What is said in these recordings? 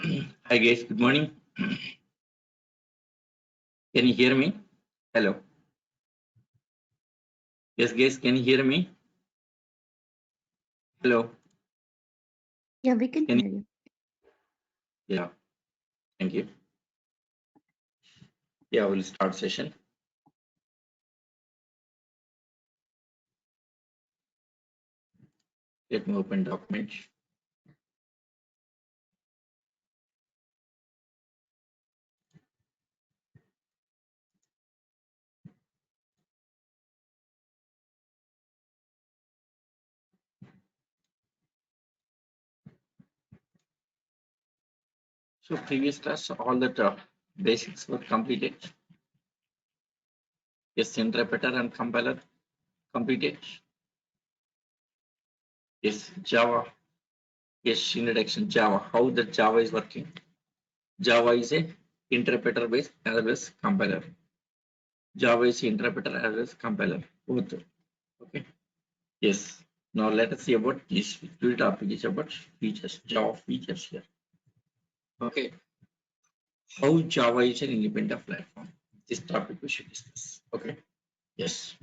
Hi guys, good morning. Can you hear me? Hello. Yes, guys, can you hear me? Hello. Yeah, we can Can you? hear you. Yeah, thank you. Yeah, we'll start session. Let me open document. So previous class, all the basics were completed. Yes, interpreter and compiler completed. Yes, Java. Yes, introduction Java. How the Java is working. Java is a interpreter based as well as compiler. Java is interpreter as well as compiler. Both. Okay. Yes. Now let us see about this topic is about features, Java features here. Okay. How Java is an independent platform. This topic we should discuss. Okay. Yes.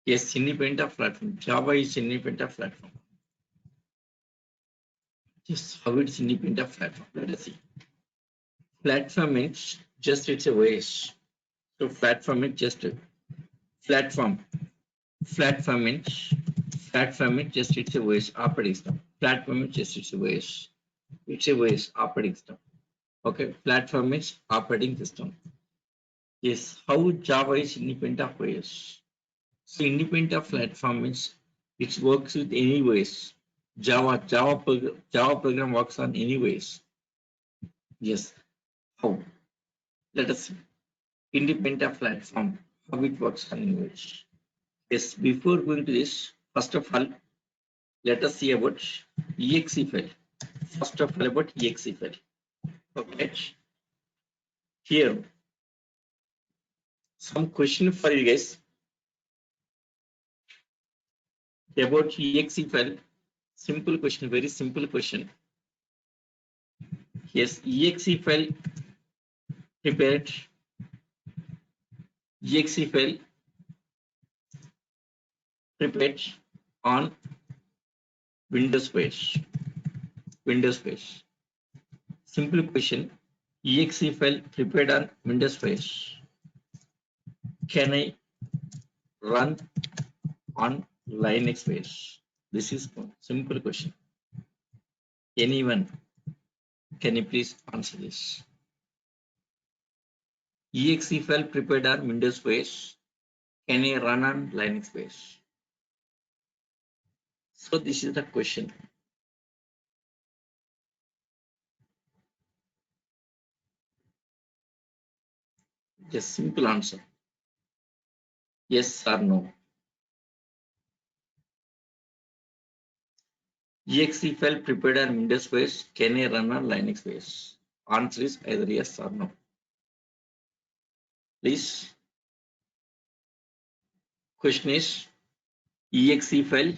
Yes, independent platform. Java is independent platform. Yes, how it's independent platform. Let us see. Platform means just it's a ways. So platform is just a platform. Platform means just it's a ways operating system. Platform means just it's a ways. It's a ways operating system. Okay, platform is operating system. Yes, how Java is independent of OS. So independent platform means it works with any ways. Java program works on any ways. Yes, how? Let us see. Independent platform, how it works on any ways. Yes, before going to this, first of all, let us see about exe file. First of all, about exe file. Okay, here some question for you guys about exe file. Simple question, very simple question. Yes, exe file prepared, exe file prepared on Windows page. Windows page. Simple question. Exe file prepared on Windows page. Can I run on Linux page? This is simple question. Anyone, can you please answer this? Exe file prepared on Windows page. Can I run on Linux page? So this is the question. Just simple answer. Yes or no. Exe file prepared on Windows page. Can I run on Linux page? Answer is either yes or no. Please. Question is exe file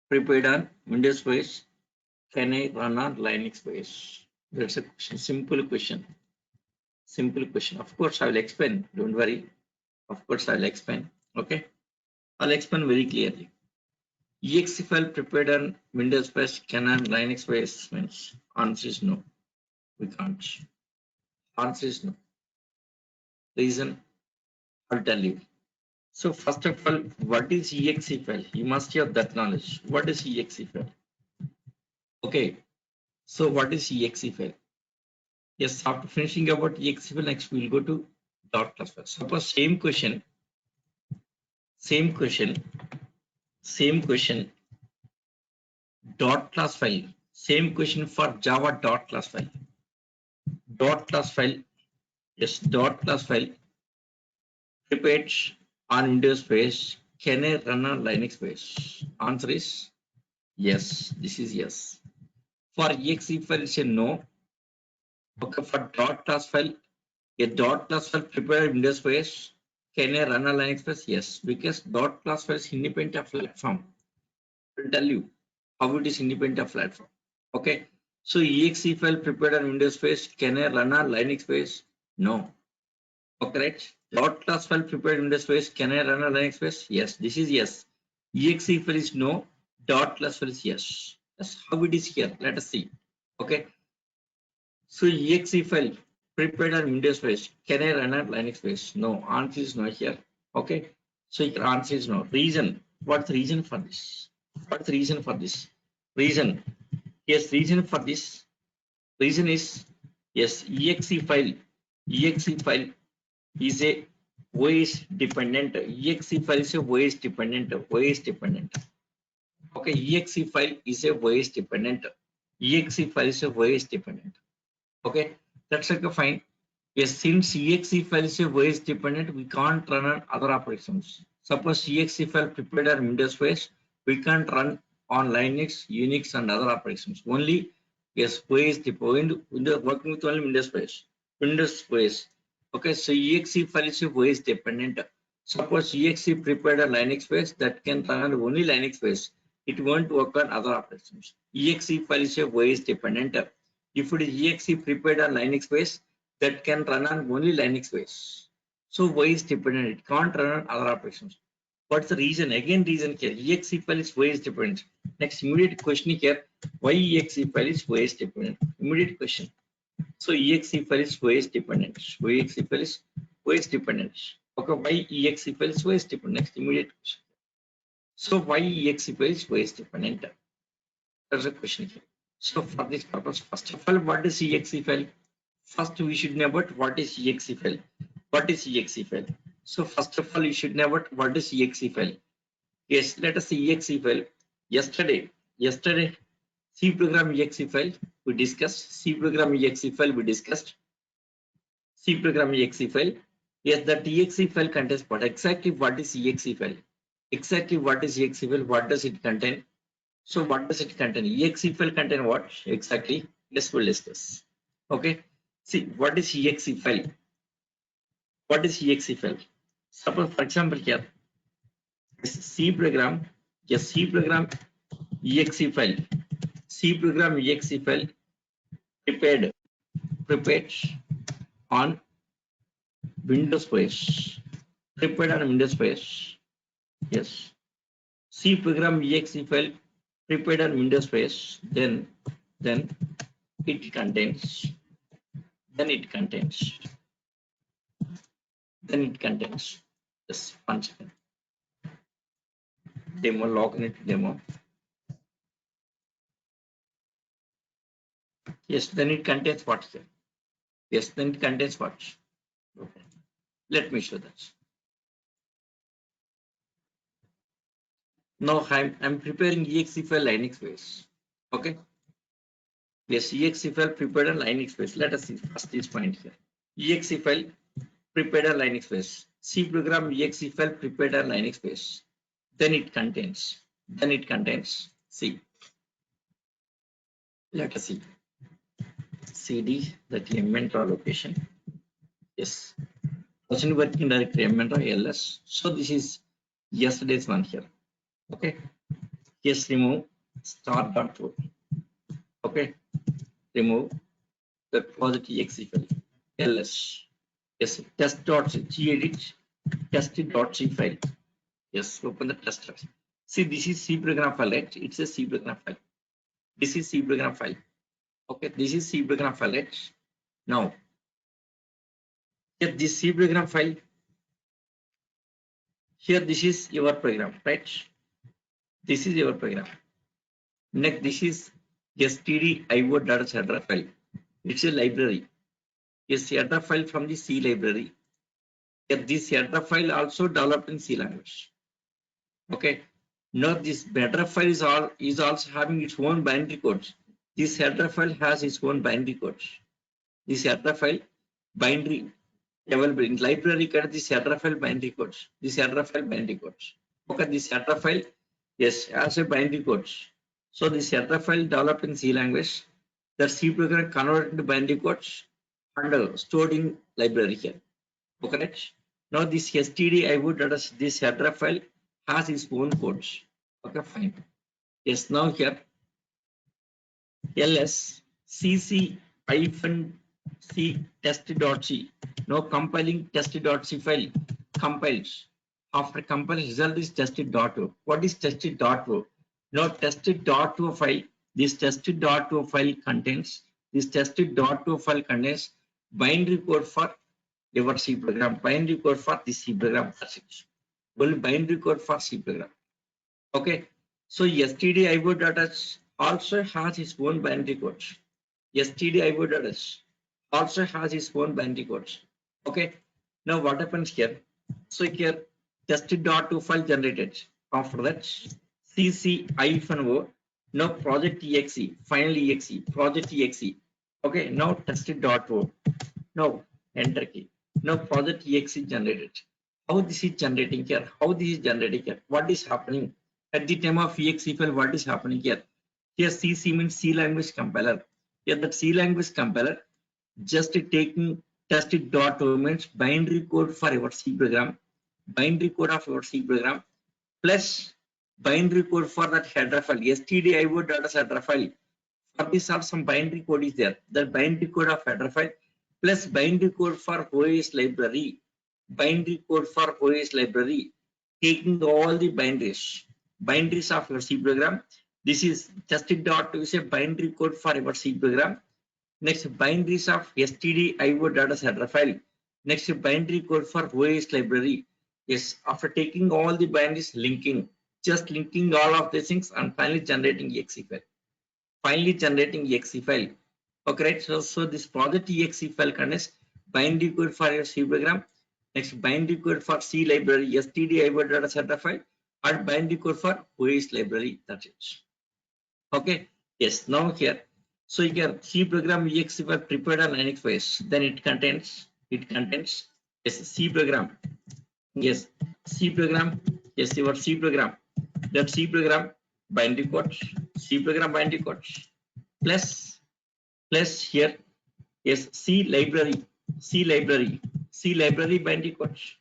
prepared on Windows page. Can I run on Linux page? That's a question. Simple question. Simple question. Of course, I will explain. Don't worry. Of course, I'll explain. Okay. I'll explain very clearly. Exe file prepared on Windows page can on Linux page means answer is no. We can't. Answer is no. Reason I'll tell you. So first of all, what is exe file? You must have that knowledge. What is exe file? Okay. So what is exe file? Yes, after finishing about exe file, next we'll go to dot class file. Suppose same question, same question, same question, dot class file. Same question for Java dot class file. Dot class file, yes, dot class file prepared on Windows page. Can I run on Linux page? Answer is yes. This is yes. For exe file, it's a no. Okay, for dot class file, a dot class file prepared Windows page. Can I run a Linux page? Yes, because dot class file is independent of platform. I'll tell you. how it is independent of platform. Okay, so exe file prepared on Windows space, can I run on Linux space? No. Okay, right. Dot class file prepared in Windows space, can I run on Linux space? Yes, this is yes. Exe file is no, dot class file is yes. That's how it is here. Let us see. Okay, so exe file prepared on Windows space, can I run on Linux space? No, answer is no here. Okay, so your answer is no. Reason, what's the reason for this? What's the reason for this? Reason, yes, reason for this. Reason is, yes, exe file is a OS dependent. Exe file is a OS dependent. OS dependent. Okay, exe file is a OS dependent. Exe file is a OS dependent. Okay, that's like a fine. Yes, since exe file is a OS dependent, we can't run on other operations. Suppose exe file prepared on Windows space, we can't run on Linux, Unix, and other operations. Only yes, OS dependent. Windows working with only Windows space. Windows space. Okay, so exe file is a OS dependent. Suppose exe prepared on Linux space, that can run on only Linux space. It won't work on other operations. Exe file is a OS dependent. If it is exe prepared on Linux space, that can run on only Linux space. So OS dependent, it can't run on other operations. What's the reason? Again, reason here. Exe file is OS dependent. Next, immediate question here. Why exe file is OS dependent? Immediate question. So exe file is OS dependent. Exe file is OS dependent. Okay, why exe file is OS dependent? Next, immediate question. So why exe file is OS dependent? That's a question here. So for this purpose, first of all, what is exe file? First, we should know about what is exe file. What is exe file? So first of all, you should know about what is exe file. Yes, let us see exe file. Yesterday, C program exe file we discussed. C program exe file we discussed. C program exe file. Yes, that exe file contains what? Exactly what is exe file? Exactly what is exe file? What does it contain? So what does it contain? Exe file contain what? Exactly. Yes, we'll discuss. Okay. See, what is exe file? What is exe file? Suppose, for example, here, C program, yes, C program exe file, C program exe file prepared on Windows space, prepared on Windows space. Yes, C program exe file prepared on Windows space. Then it contains. Then it contains. Just 1 second. Demo, login it demo. Yes, then it contains what here? Yes, then it contains what? Okay. Let me show that. Now I'm preparing exe file Linux space. Okay. Yes, exe file prepared on Linux space. Let us see first this point here. Exe file prepared on Linux space. C program exe file prepared on Linux space. Then it contains. C. Let us see. CD, that inventory location. Yes. Person working directory inventory ls. So this is yesterday's one here. Okay. Yes, remove start.root. Okay. Remove the repository exe file ls. Yes, test.gedit test.c file. Yes, open the test. See, this is C program file, right? It's a C program file. This is C program file. Okay, this is C program file, right? Now, here this C program file. Here, this is your program, right? This is your program. Next, this is stdio.header file. It's a library. Yes, header file from the C library. Here, this header file also developed in C language. Okay. Now this header file is also having its own binary codes. This header file has its own binary codes. This header file binary available in library code. This header file binary codes. Okay, this header file, yes, has a binary codes. So this header file developed in C language. The C program converted into binary codes and stored in library here. Okay. Now this stdio, this header file has its own codes. Okay, fine. Yes, now here ls cc hyphen c test.c. Now compiling test.c file compiles. After compile result is tested.o. What is tested.o? Now tested.o file. This tested.o file contains binary code for your C program. Binary code for the C program. That's it. Only binary code for C program. Okay. So stdio.h also has its own binary codes. stdio.h also has its own binary codes. Okay. Now what happens here? So here tested.to file generated. After that cc-o. Now project exe. Finally exe. Project exe. Okay. Now tested.o. Now enter key. Now project exe generated. How this is generating here? How this is generating here? What is happening at the time of exe file? What is happening here? Here CC means C language compiler. Here that C language compiler just taking test.o means binary code for your C program, binary code of your C program plus binary code for that header file, stdio.header file. For this are some binary code is there. The binary code of header file plus binary code for OS library, binary code for OS library, taking all the binaries of your C program. This is tested.to is a binary code for your C program. Next, binaries of stdio data header file. Next, binary code for OS library. Yes, after taking all the binaries, linking, just linking all of these things and finally generating exe file. Finally generating exe file. Okay, right? So this project exe file contains binary code for your C program. Next, binary code for C library, stdio data header file, and binary code for OS library. That's it. Okay. Yes. Now here. So here C program exe file prepared on Linux OS. Then it contains yes C program. Yes C program. Yes your C program. That C program binary codes. C program binary codes plus here yes C library binary codes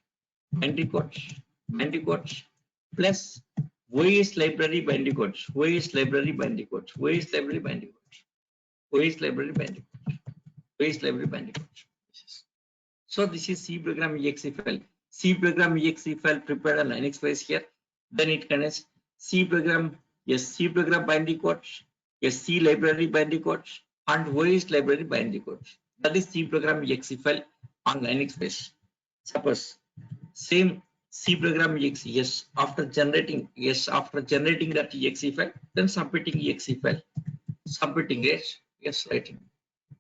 plus OS library binary codes OS library binary codes OS library binary codes OS library binary codes OS library binary codes. So this is C program exe file. C program exe file prepared on Linux OS here. Then it contains C program binary codes, yes C library binary codes, and OS library binary codes. That is C program exe file on Linux OS. Suppose same C program exe after generating that exe file, then submitting exe file, submitting it writing.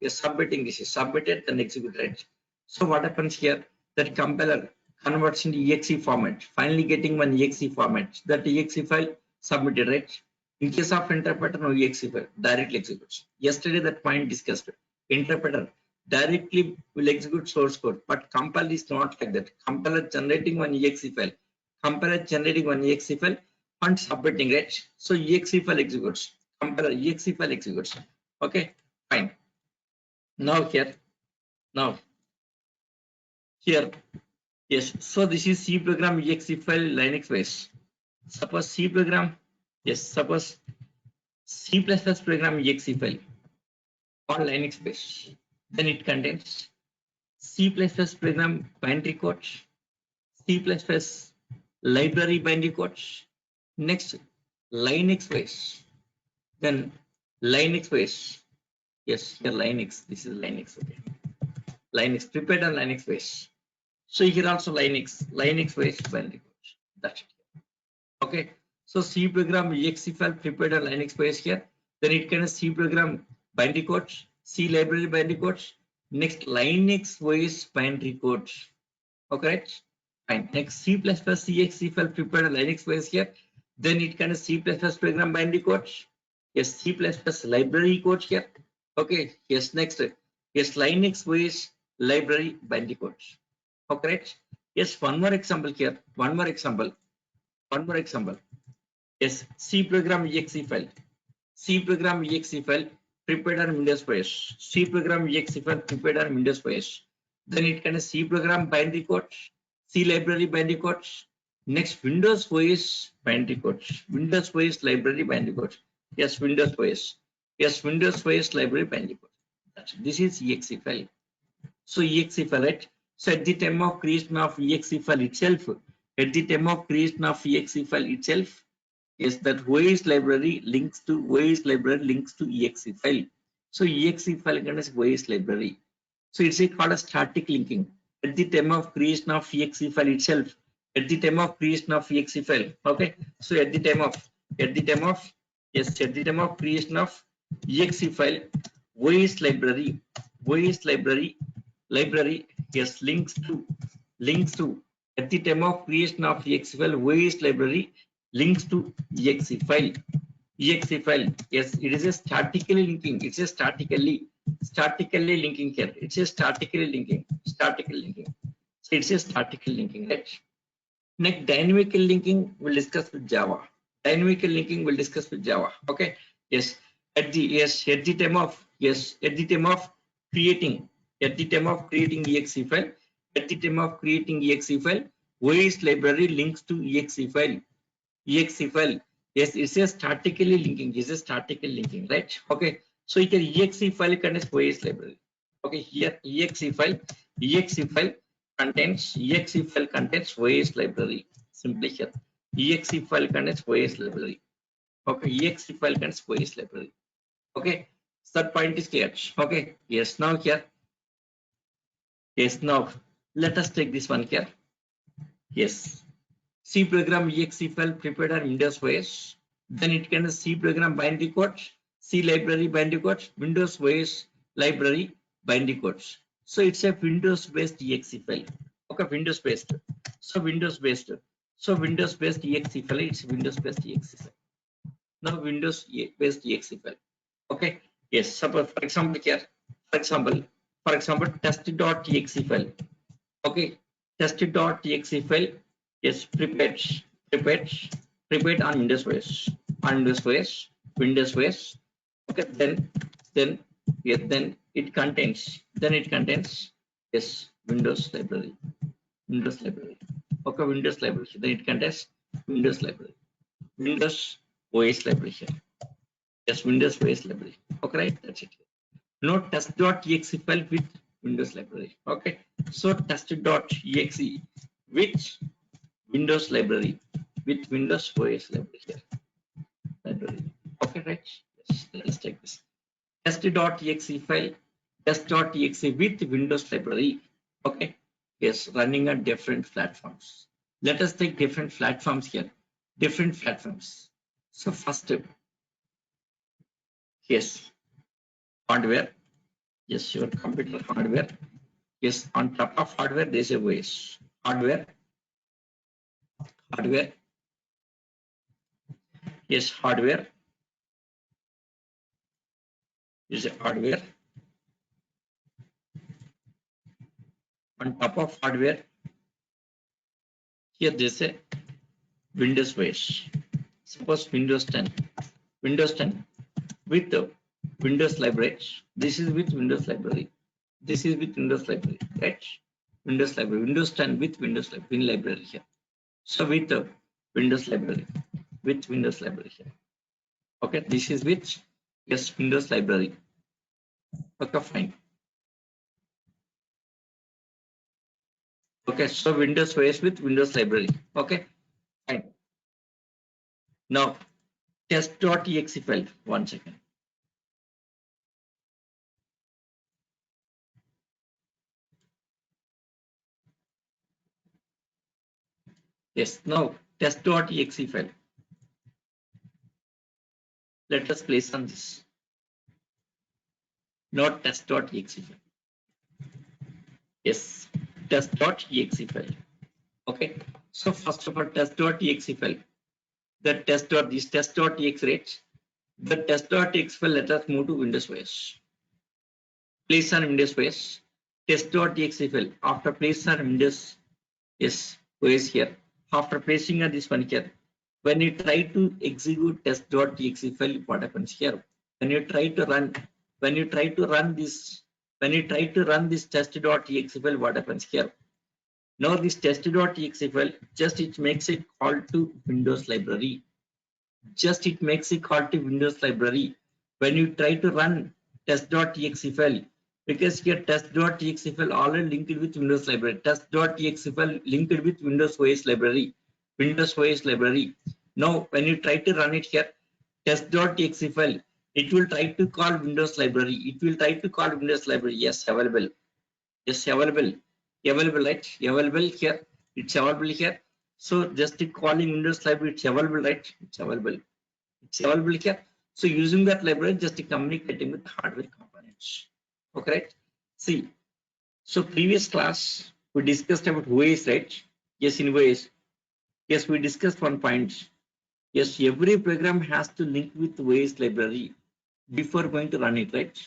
Yes, submitting this is submitted, then execute, right? So what happens here? That compiler converts into exe format, finally getting one exe format. That exe file submitted, right? In case of interpreter, no exe file directly executes. Yesterday that point discussed. Interpreter directly will execute source code, but compiler is not like that. Compiler generating one exe file, and submitting, right? So exe file executes. Compiler exe file executes. Okay, fine. Now here yes, so this is C program exe file Linux OS. Suppose C program suppose C++ program exe file on Linux base, then it contains C++ program binary codes, C++ library binary codes. Next, Linux OS, then Linux OS. Yes, here Linux, this is Linux. Okay, Linux prepared on Linux OS. So here also Linux OS binary codes. That's it. Okay. So C program exe file prepared on Linux OS here. Then it can C program binary codes, C library binary codes. Next Linux OS binary codes. Okay, right? Fine. Next C++ exe file prepared on Linux OS here. Then it can C++ program binary codes. Yes, C++ library codes here. Okay. Yes. Next. Yes, Linux OS library binary codes. Okay, right? Yes. One more example here. One more example. Yes, C program exe file. C program exe file prepared on Windows OS. C program exe file prepared on Windows OS. Then it can C program binary codes, C library binary codes. Next, Windows OS binary codes. Windows OS library binary codes. Yes, Windows OS. Yes, Windows OS library binding code. This is exe file. So exe file, right? So at the time of creation of exe file itself, at the time of creation of exe file itself, yes, that OS library links to exe file. So exe file contains OS library. So it's called a static linking. At the time of creation of exe file itself, at the time of creation of exe file, okay. So at the time of yes, at the time of creation of exe file, OS library, library, yes, links to at the time of creation of exe file, OS library links to exe file. Exe file, yes, it is a statically linking. It's a statically linking here. It's a statically linking. So it's a statically linking, right? Next, dynamical linking we'll discuss with Java. Dynamical linking we'll discuss with Java. Okay. Yes. At the time of creating exe file, OS library links to exe file. Yes, it's a statically linking. It's a statically linking, right? Okay. So here exe file contains OS library. Okay, here exe file contains OS library. Simply here exe file contains OS library. Okay, exe file contains OS library. Okay, so that point is clear. Okay, yes, now here, yes, now let us take this one here. Yes, C program exe file prepared on Windows OS. Then it can C program binary code, C library binary code, Windows OS library binary codes. So it's a Windows based exe file. Okay, Windows based. So Windows based. So Windows based exe file. It's Windows based exe file. Now Windows based exe file. Okay. Yes. Suppose for example here. For example, test.exe file. Okay, test.exe file is prepared prepared on Windows OS, Windows OS. Okay, then yeah, then it contains yes, Windows library. Okay, Windows library. Then it contains Windows library, Windows OS library here. Yes, Windows OS library. Okay, right. That's it. No test.exe file with Windows library. Okay, so test.exe with Windows library, with Windows OS library here. Library. Okay, right? Yes, let's take this. Test.exe file, test.exe with Windows library. Okay, yes, running on different platforms. Let us take different platforms here. Different platforms. So first, yes, hardware. Yes, your computer hardware. Yes, on top of hardware, there's a OS. Hardware. Yes, hardware is a hardware. On top of hardware, here there's a Windows OS. Suppose Windows 10. Windows 10 with the Windows library. This is with Windows library. This is with Windows library, right? Windows library. Windows 10 with Windows library here. So with the Windows library. With Windows library here. Okay, this is with yes, Windows library. Okay, fine. Okay, so Windows OS with Windows library. Okay, fine. Now test.exe file. 1 second. Yes, now test.exe file. Let us place on this. Not test.exe file. Yes, test.exe file. Okay. So first of all, test.exe file. The test.exe rate. The test.exe file. Let us move to Windows OS. Place on Windows OS. Test.exe file. After place on Windows yes OS here. After placing on this one here, when you try to execute test.exe file, what happens here? When you try to run this test.exe file, what happens here? Now this test.exe file just it makes a call to Windows library. when you try to run test.exe file, because here test.exe file already linked with Windows library. Test.exe file linked with Windows OS library. Windows OS library. Now, when you try to run it here, test.exe file, it will try to call Windows library. It will try to call Windows library. Yes, available. Yes, available. Available, right? Available here. It's available here. So just calling Windows library, it's available, right? It's available. It's available here. So using that library, just communicating with hardware components. Okay, right? See, so previous class we discussed about OS, right? Yes, in OS. Yes, we discussed one point. Yes, every program has to link with OS library before going to run it, right?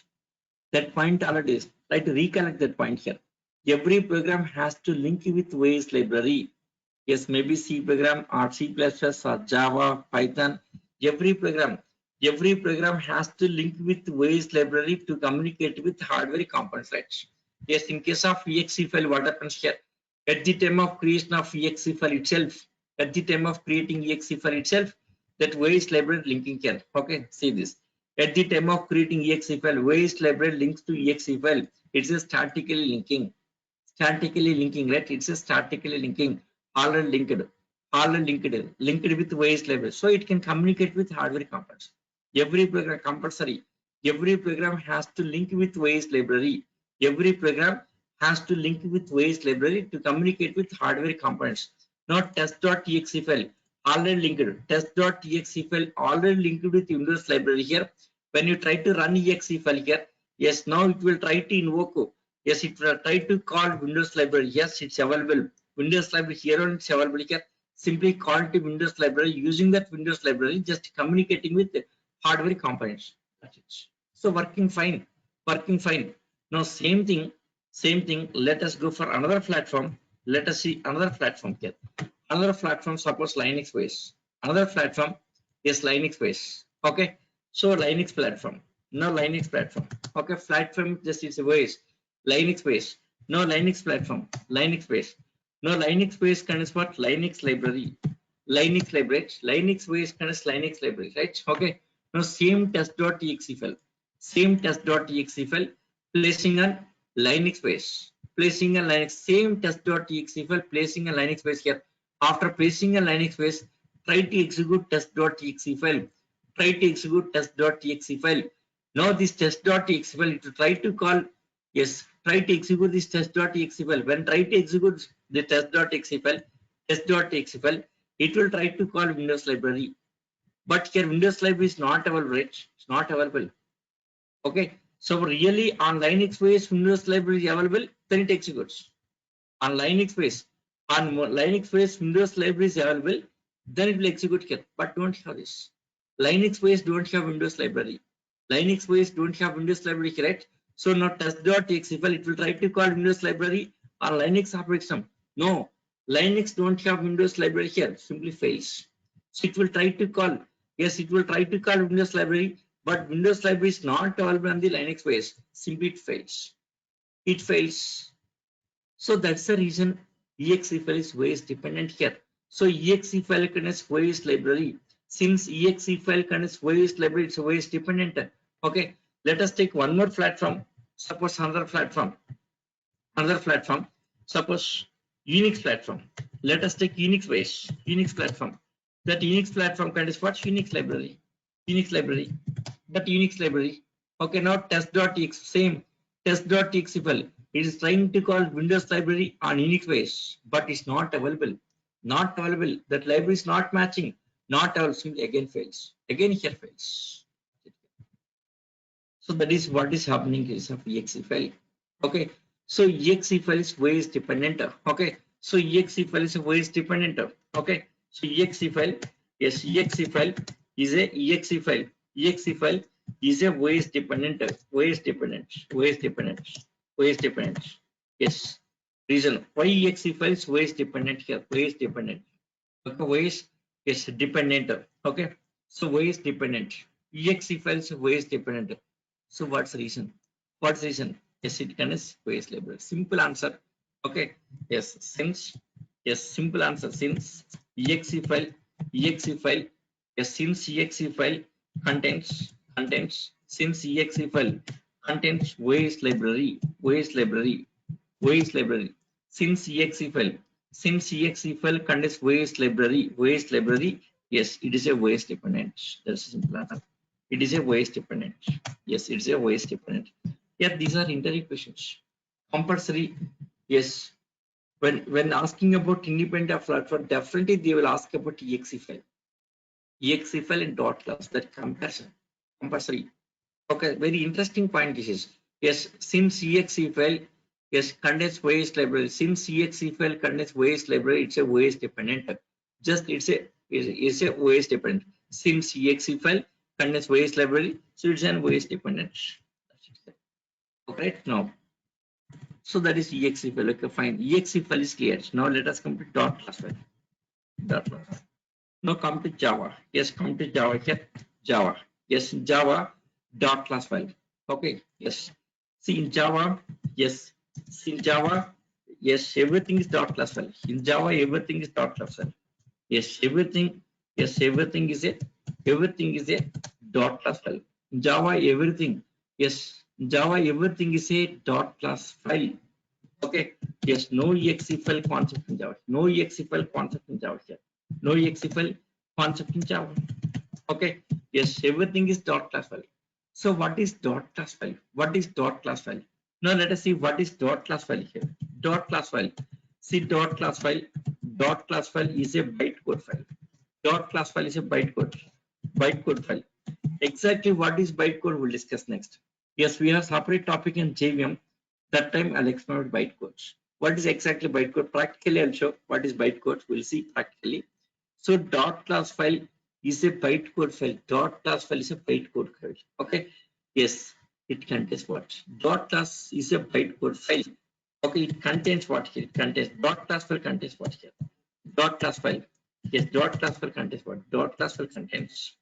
That point already is. Try to recollect that point here. Every program has to link with OS library. Yes, maybe C program or C++ or Java, Python. Every program has to link with OS library to communicate with hardware components, right? Yes, in case of exe file, what happens here? At the time of creation of exe file itself, at the time of creating exe file itself, that OS library linking here. Okay, see this. At the time of creating exe file, OS library links to exe file. It's a statically linking. Statically linking, right? It's a statically linking, already linked with OS library. So it can communicate with hardware components. Every program compulsory. Every program has to link with OS library. Every program has to link with OS library to communicate with hardware components. Not test.exe file already linked. Test.exe file already linked with Windows library here. When you try to run exe file here, yes, now it will try to invoke. Yes, it will try to call Windows library. Yes, it's available. Windows library here on it's available here. Simply call to Windows library. Using that Windows library, just communicating with hardware components. That's it. So working fine. Working fine. Now same thing. Let us go for another platform. Let us see another platform here. Another platform, suppose Linux base. Another platform is Linux base. Okay. So Linux platform. No Linux platform. Okay, platform just is a base. Linux base. No Linux platform. Linux base. No Linux base contains what? Linux library. Linux library. Linux base contains Linux library, right? Okay. Now same test.exe file. Same test.exe file placing on Linux base. Placing a Linux same test.exe file placing a Linux base here. After placing a Linux base, try to execute test.exe file. Try to execute test.exe file. Now this test.exe file, it will try to call, yes, try to execute this test.exe file. When try to execute the test.exe file, it will try to call Windows library. But here Windows library is not available, right? It's not available. Okay. So really on Linux base, Windows library is available, then it executes. On Linux base, Windows library is available, then it will execute here. But don't have this. Linux base don't have Windows library. Linux base don't have Windows library, correct? So now test.exe file, it will try to call Windows library or Linux operating system. No, Linux don't have Windows library here, simply fails. So it will try to call, yes, it will try to call Windows library, but Windows library is not available on the Linux base. Simply it fails. It fails. So that's the reason exe file is OS dependent here. So exe file contains OS library. Since exe file contains OS library, it's OS dependent. Okay, let us take one more platform. Suppose another platform. Suppose Unix platform. Let us take Unix base. Unix platform. That Unix platform contains what? Unix library. Unix library. That Unix library. Okay, now test.exe, same test.exe file. It is trying to call Windows library on Unix base, but it's not available. Not available. That library is not matching. Not available. Simply again fails. Again here fails. So that is what is happening in case of exe file. Okay. So exe file is OS dependent. Okay. So exe file is OS dependent. Okay. So exe file, yes, exe file is a exe file. Exe file is a OS dependent. OS dependent. OS dependent. OS dependent. Yes. Reason why exe file is OS dependent here. OS dependent. Okay. OS is dependent. Okay. So OS dependent. Exe file is OS dependent. So what's the reason? What's the reason? Yes, it can is OS library. Simple answer. Okay. Yes, since, yes, simple answer. Since exe file, yes, since exe file contains since exe file contains OS library, since exe file contains OS library, yes, it is a OS dependent. That's simple enough. It is a OS dependent. Yes, it's a OS dependent. Yeah, these are interview questions. Compulsory, yes. When asking about independent of platform, definitely they will ask about exe file and dot class, that comparison, compulsory. Okay, very interesting point this is. Yes, since exe file, yes, contains OS library. Since exe file contains OS library, it's a OS dependent. Just it's a OS dependent. Since exe file contains OS library, so it's an OS dependent. Okay, now. So that is exe file. Okay, fine. Exe file is clear. Now let us come to dot class file. Dot class. Now come to Java. Yes, come to Java here. Java. Yes, Java dot class file. Okay. Yes. See in Java. Yes. See in Java. Yes, everything is dot class file. In Java, everything is dot class file. Yes, everything. Yes, everything is a dot class file. In Java, everything. Yes, in Java, everything is a dot class file. Okay. Yes, no exe file concept in Java. No exe file concept in Java here. No exe file concept in Java. Okay. Yes, everything is dot class file. So what is dot class file? What is dot class file? Now let us see what is dot class file here. Dot class file. See dot class file. Dot class file is a bytecode file. Dot class file is a bytecode file. Exactly what is bytecode we'll discuss next. Yes, we have separate topic in JVM. That time I'll explain about bytecodes. What is exactly bytecode? Practically I'll show what is bytecode. We'll see practically. So dot class file is a bytecode file. Dot class file is a bytecode file. Okay. Yes, it contains what? Dot class is a bytecode file. Okay, it contains what here? It contains dot class file contains what here? Dot class file. Yes, dot class file contains what? Dot class file contains.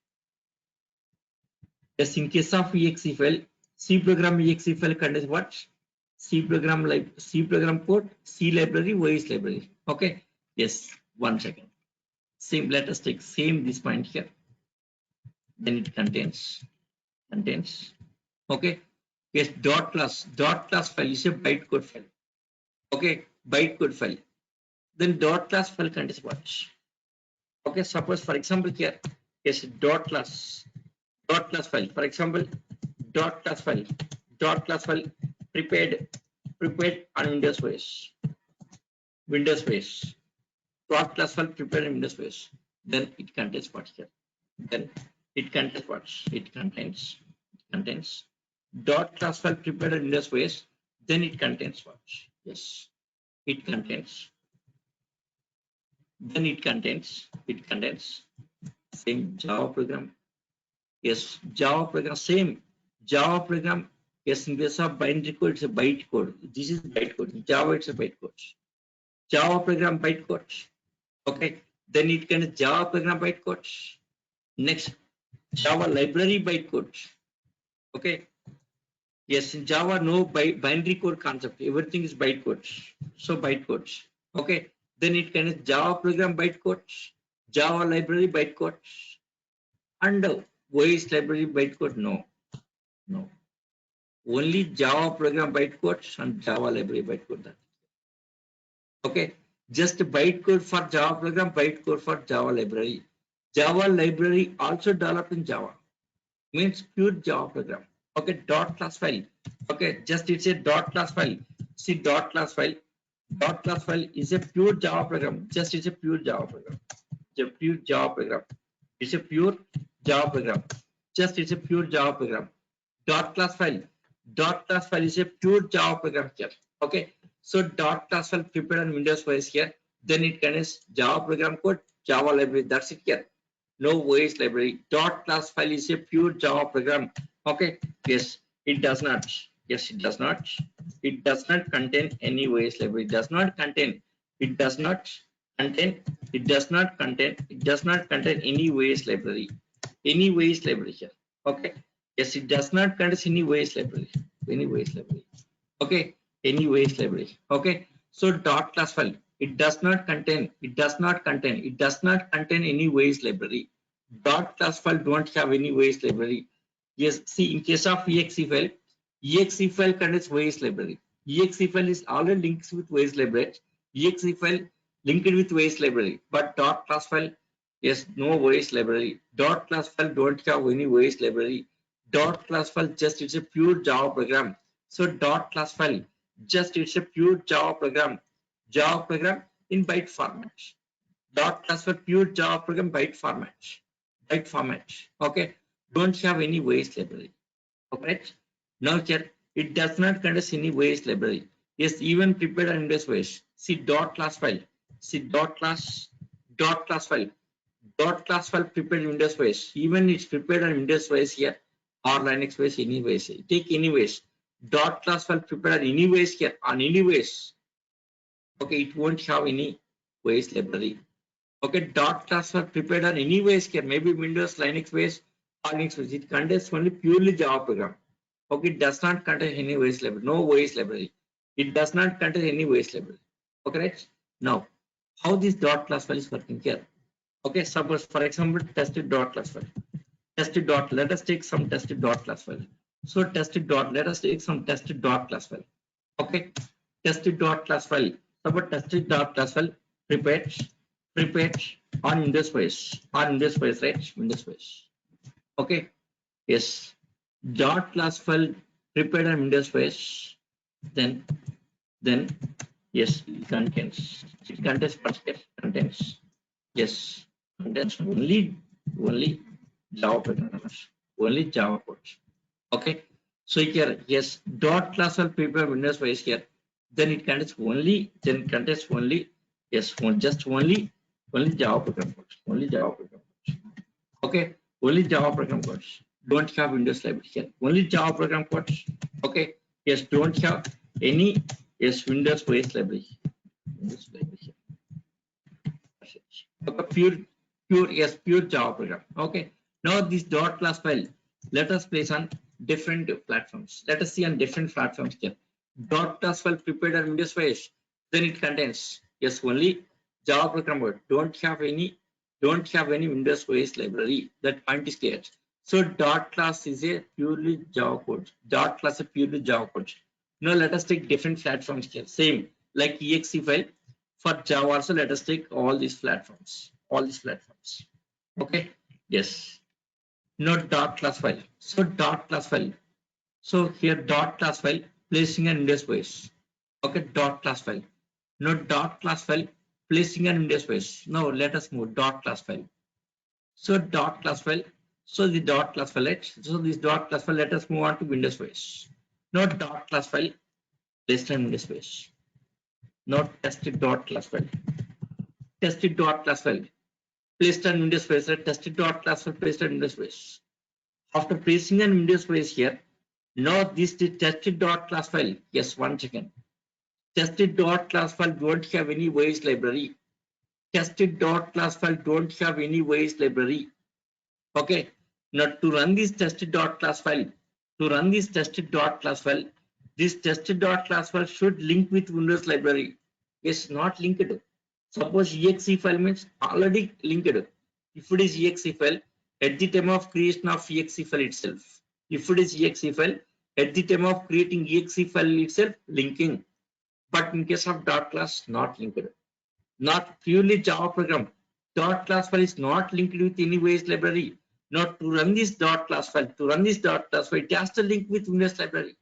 Yes, in case of exe file, C program exe file contains what? C program code, C library, OS library. Okay. Yes. 1 second. Same. Let us take same this point here. Then it contains. Okay. Yes. Dot class file is a bytecode file. Okay. Bytecode file. Then dot class file contains what? Okay. Suppose for example here. Yes. Dot class file. For example, dot class file prepared on Windows OS. Dot class file prepared on Windows OS. Then it contains what here? Then it contains what? It contains dot class file prepared on Windows OS. Then it contains what? Yes, it contains. Then it contains same Java program. Yes, Java program, same Java program. Yes, in case of binary code, it's a bytecode. This is bytecode. In Java, it's a bytecode. Java program bytecode. Okay, then it can Java program bytecode. Next, Java library bytecode. Okay. Yes, in Java, no binary code concept. Everything is bytecode. So bytecode. Okay. Then it can Java program bytecode, Java library bytecode, and OS library bytecode. No. Only Java program bytecode and Java library bytecode. Okay. Just bytecode for Java program, bytecode for Java library. Java library also developed in Java. Means pure Java program. Okay, dot class file. Okay, just it's a dot class file. See dot class file. Dot class file is a pure Java program. Just it's a pure Java program. It's a pure Java program. It's a pure Java program. Just it's a pure Java program. Dot class file. Dot class file is a pure Java program here. Okay. So dot class file prepared on Windows OS here. Then it contains Java program code, Java library. That's it here. No OS library. Dot class file is a pure Java program. Okay. Yes, it does not. Yes, it does not. It does not contain any OS library. It does not contain. It does not contain. It does not contain. It does not contain any OS library. Any OS library here. Okay. Yes, it does not contain any OS library. Any OS library. Okay. Any OS library. Okay. So dot class file. It does not contain any OS library. Dot class file don't have any OS library. Yes, see, in case of exe file contains OS library. Exe file is already linked with OS library. Exe file linked with OS library, but dot class file, yes, no OS library. Dot class file don't have any OS library. Dot class file just it's a pure Java program. So dot class file just it's a pure Java program. Java program in byte format. Dot class file pure Java program byte format. Byte format. Okay. Don't have any OS library. Okay. Now here it does not contain any OS library. Yes, even prepared and Windows OS. See dot class file. See dot class file. Dot class file prepared Windows OS. Even it's prepared on Windows OS here or Linux OS anyways. Take anyways. Dot class file prepared anyways here on anyways. Okay, it won't have any OS library. Okay, dot class file prepared on anyways here, maybe Windows, Linux OS or Linux OS. It contains only purely Java program. Okay, it does not contain any OS library, no OS library. It does not contain any OS library. Okay, right? Now, how this dot class file is working here? Okay, suppose for example, tested dot class file. Tested dot, let us take some tested dot class file. So tested dot, let us take some tested dot class file. Okay, tested dot class file. Suppose tested dot class file prepared on Windows OS, right? Windows OS. Okay, yes. Dot class file prepared on Windows OS. Then yes, it contains first step contains, yes, contains only Java programs, only Java codes. Okay, so here yes, dot class file prepared Windows OS here. Then it contains only yes, just only Java program codes, only Java program codes. Okay, only Java program codes. Don't have Windows library here. Only Java program codes. Okay, yes, don't have any Windows OS library. Windows library here. Okay, pure Java program. Okay, now this dot class file, let us place on different platforms. Let us see on different platforms here. Dot class file prepared on Windows OS. Then it contains yes only Java program code. Don't have any Windows OS library. That point is clear. So dot class is a purely Java code. Dot class is purely Java code. Now let us take different platforms here. Same like exe file for Java also. Let us take all these platforms. Okay. Yes. No dot class file. So dot class file. So here dot class file placing an Windows OS. Okay, dot class file. No dot class file placing an Windows OS. Now let us move dot class file. So dot class file. So the dot class file. Right? So this dot class file. Let us move on to Windows OS. No dot class file placed on Windows OS. Not tested dot class file. Tested dot class file placed on Windows OS. Tested dot class file placed on Windows OS. After placing an Windows OS here. Now this tested dot class file. Yes, one second. Tested dot class file don't have any OS library. Tested dot class file don't have any OS library. Okay. Now to run this tested dot class file, this tested dot class file should link with Windows library. Yes, not linked. Suppose exe file means already linked. If it is exe file, at the time of creation of exe file itself, if it is exe file, at the time of creating exe file itself, linking. But in case of dot class, not linked. Not purely Java program. Dot class file is not linked with any OS library. Not to run this dot class file. To run this dot class file, it has to link with Windows library.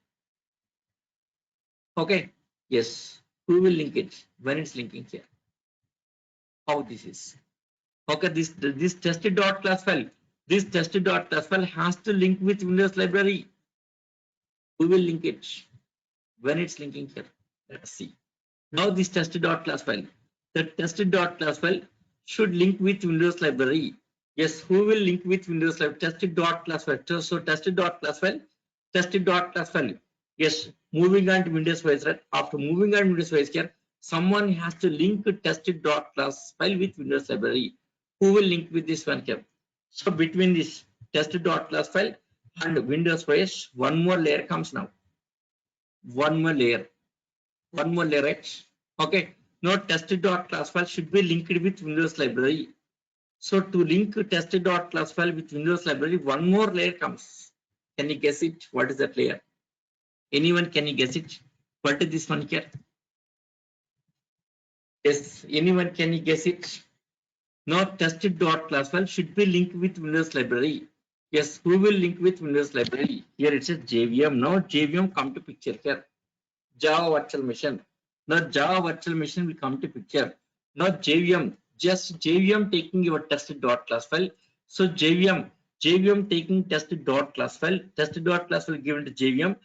Okay. Yes. Who will link it when it's linking here? How this is? Okay. This tested dot class file. This tested dot class file has to link with Windows library. Who will link it when it's linking here? Let's see. Now this tested dot class file. The tested dot class file should link with Windows library. Yes, who will link with Windows library? Tested dot class file. So tested dot class file. Yes, moving on to Windows OS, right? After moving on to Windows OS here, someone has to link tested dot class file with Windows library. Who will link with this one here? So between this tested dot class file and Windows OS, one more layer comes now. One more layer, right? Okay. Now tested dot class file should be linked with Windows library. So to link tested dot class file with Windows library, one more layer comes. Can you guess it? What is that layer? Anyone, can you guess it? What is this one here? Yes, anyone, can you guess it? Now tested dot class file should be linked with Windows library. Yes, who will link with Windows library? Here it says JVM. Now JVM come to picture here. Java virtual machine. Now Java virtual machine will come to picture. Now JVM, just JVM taking your tested dot class file. So JVM taking tested dot class file. Tested dot class file given to JVM.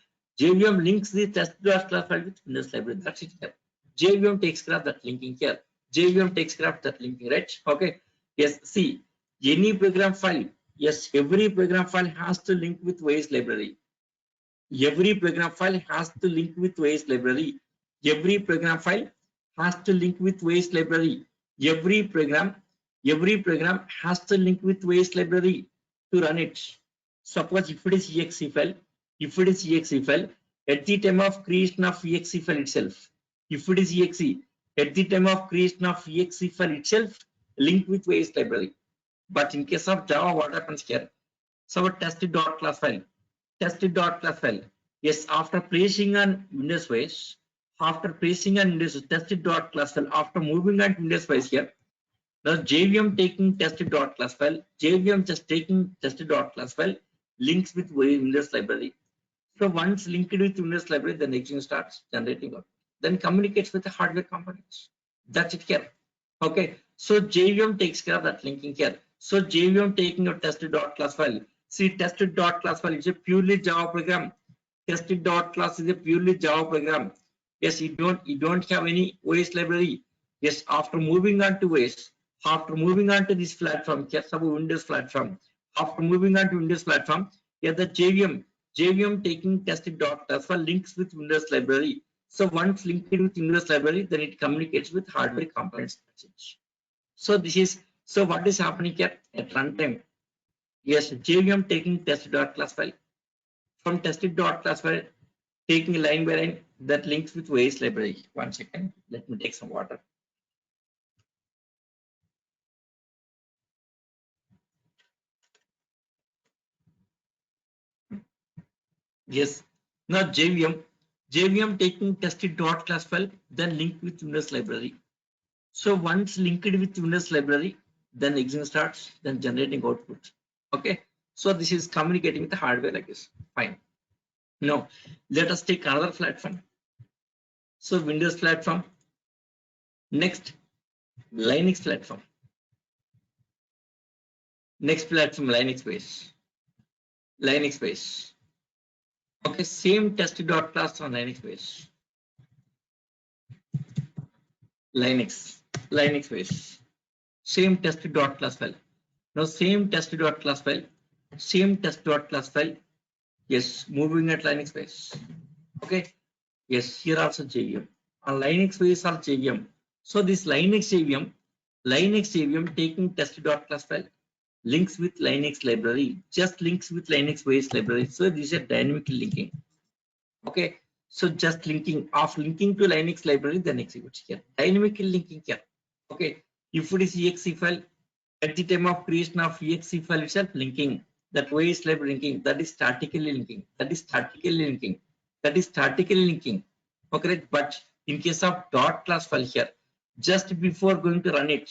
JVM links the tested dot class file with Windows library. That's it here. JVM takes care of that linking here. JVM takes care of that linking, right? Okay. Yes. See, any program file. Yes, every program file has to link with OS library. Every program file has to link with OS library. Every program file has to link with OS library. Every program has to link with OS library to run it. Suppose if it is exe file, at the time of creation of exe file itself, if it is exe, at the time of creation of exe file itself, link with OS library. But in case of Java, what happens here? So tested dot class file. Yes, after placing on Windows OS, tested dot class file, after moving on to Windows OS here, now JVM taking tested dot class file, JVM just taking tested dot class file, links with Windows library. So once linked with Windows library, the next thing starts generating out. Then communicates with the hardware components. That's it here. Okay. So JVM takes care of that linking here. So JVM taking your tested dot class file. See, tested dot class file is a purely Java program. Tested dot class is a purely Java program. Yes, you don't have any OS library. Yes, after moving on to OS, after moving on to this platform, just about Windows platform, after moving on to Windows platform, yeah, the JVM taking tested dot class file links with Windows library. So once linked with Windows library, then it communicates with hardware components. So this is, so what is happening here at runtime? Yes, JVM taking tested dot class file. From tested dot class file, taking line by line that links with OS library. 1 second, let me take some water. Yes, now JVM taking tested dot class file, then linked with Windows library. So once linked with Windows library, then exec starts, then generating output. Okay, so this is communicating with the hardware like this. Fine. Now let us take another platform. So Windows platform. Next, Linux platform. Next platform, Linux base. Okay, same tested dot class on Linux base. Linux base. Same tested dot class file. Now same tested dot class file. Yes, moving at Linux base. Okay. Yes, here also JVM. On Linux base or JVM. So this Linux JVM taking tested dot class file, links with Linux library, just links with Linux base library. So this is a dynamic linking. Okay. So just linking to Linux library, then executes here. Dynamic linking here. Okay. If it is exe file, at the time of creation of exe file itself, linking. That OS library linking, that is statically linking. Okay, but in case of dot class file here, just before going to run it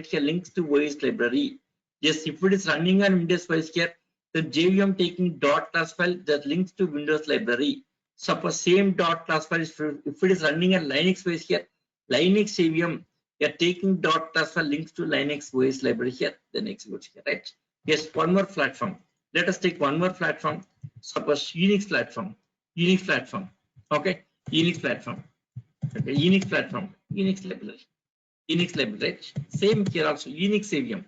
here, links to OS library. Yes, if it is running on Windows files here, the JVM taking dot class file that links to Windows library. Suppose same dot class file, if it is running on Linux files here, Linux JVM, you are taking dot class file links to Linux OS library here, then executes here, right? Yes, one more platform. Let us take one more platform. Suppose Unix platform. Okay, Unix platform. Okay, Unix library, right? Same here also. Unix JVM.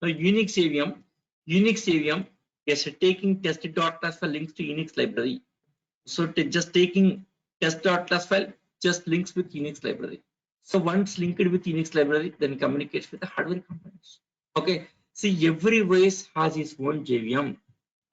Now Unix JVM, yes, taking tested dot class file links to Unix library. So just taking test dot class file, just links with Unix library. So once linked with Unix library, then communicates with the hardware components. Okay. See, every OS has its own JVM.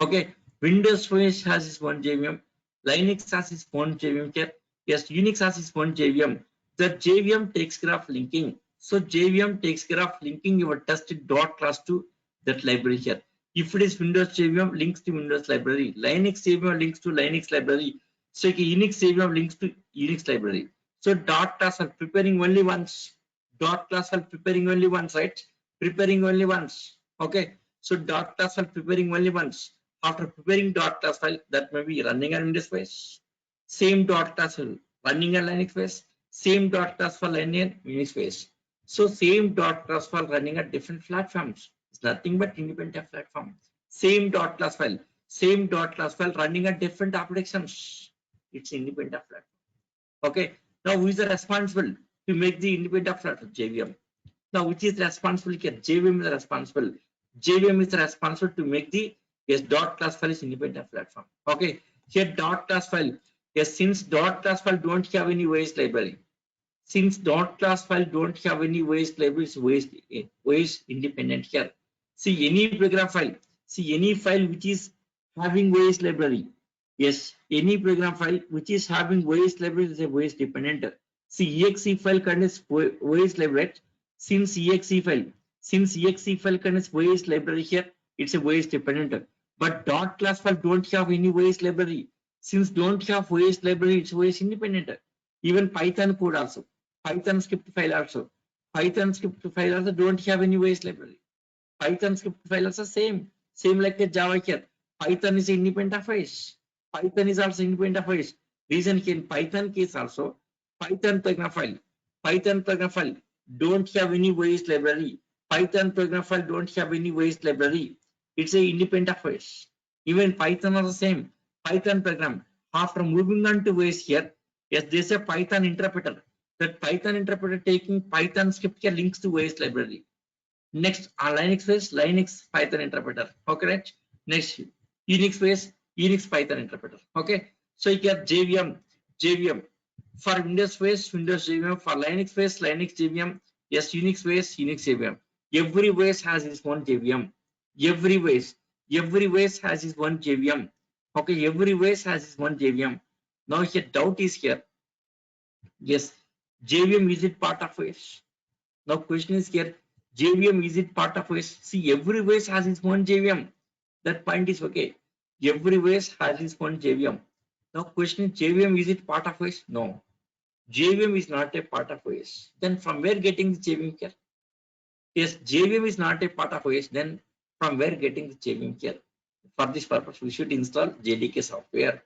Okay. Windows OS has its own JVM. Linux has its own JVM here. Yes, Unix has its own JVM. The JVM takes care of linking. So JVM takes care of linking your tested dot class to that library here. If it is Windows JVM, links to Windows library. Linux JVM links to Linux library. So Unix JVM links to Unix library. So dot class are preparing only once. Dot class are preparing only once, right? Preparing only once. Okay. So dot class file preparing only once. After preparing dot class file, that may be running on Windows OS. Same dot class file running on Linux OS. Same dot class file running on Unix OS. So same dot class file running at different platforms. It's nothing but independent platform. Same dot class file. Same dot class file running at different applications. It's independent platform. Okay. Now who is the responsible to make the independent platform? JVM. Now, which is responsible here? JVM is responsible. JVM is responsible to make the yes dot class file is independent platform. Okay, here dot class file. Yes, since dot class file don't have any OS library. Since dot class file don't have any OS library, it's OS independent here. See any program file. See any file which is having OS library. Yes, any program file which is having OS library is a OS dependent. See exe file contains OS library. Since exe file contains OS library here, it's a OS dependent. But dot class file don't have any OS library. Since don't have OS library, it's OS independent. Even Python code also, Python script file also, don't have any OS library. Python script file also same like a Java here. Python is independent of OS. Python is also independent of OS. Reason in Python case also, Python program file don't have any OS library. Python program file don't have any OS library. It's a independent of OS. Even Python are the same. Python program. After moving on to OS here, yes, there's a Python interpreter. That Python interpreter taking Python script here links to OS library. Next, Linux based Linux Python interpreter. Okay, right? Next, Unix based Unix Python interpreter. Okay, so you get JVM. For Windows based Windows JVM. For Linux based Linux JVM. Yes, Unix based Unix JVM. Every OS has its own JVM. Every OS has its one JVM. Okay, every OS has its one JVM. Now here doubt is here. Yes, JVM is it part of OS? Now question is here, JVM is it part of OS? See, every OS has its own JVM. That point is okay. Every OS has its own JVM. Now question is, JVM is it part of OS? No. JVM is not a part of OS. Then from where getting the JVM here? Yes, JVM is not a part of OS. Then from where getting the JVM here? For this purpose, we should install JDK software.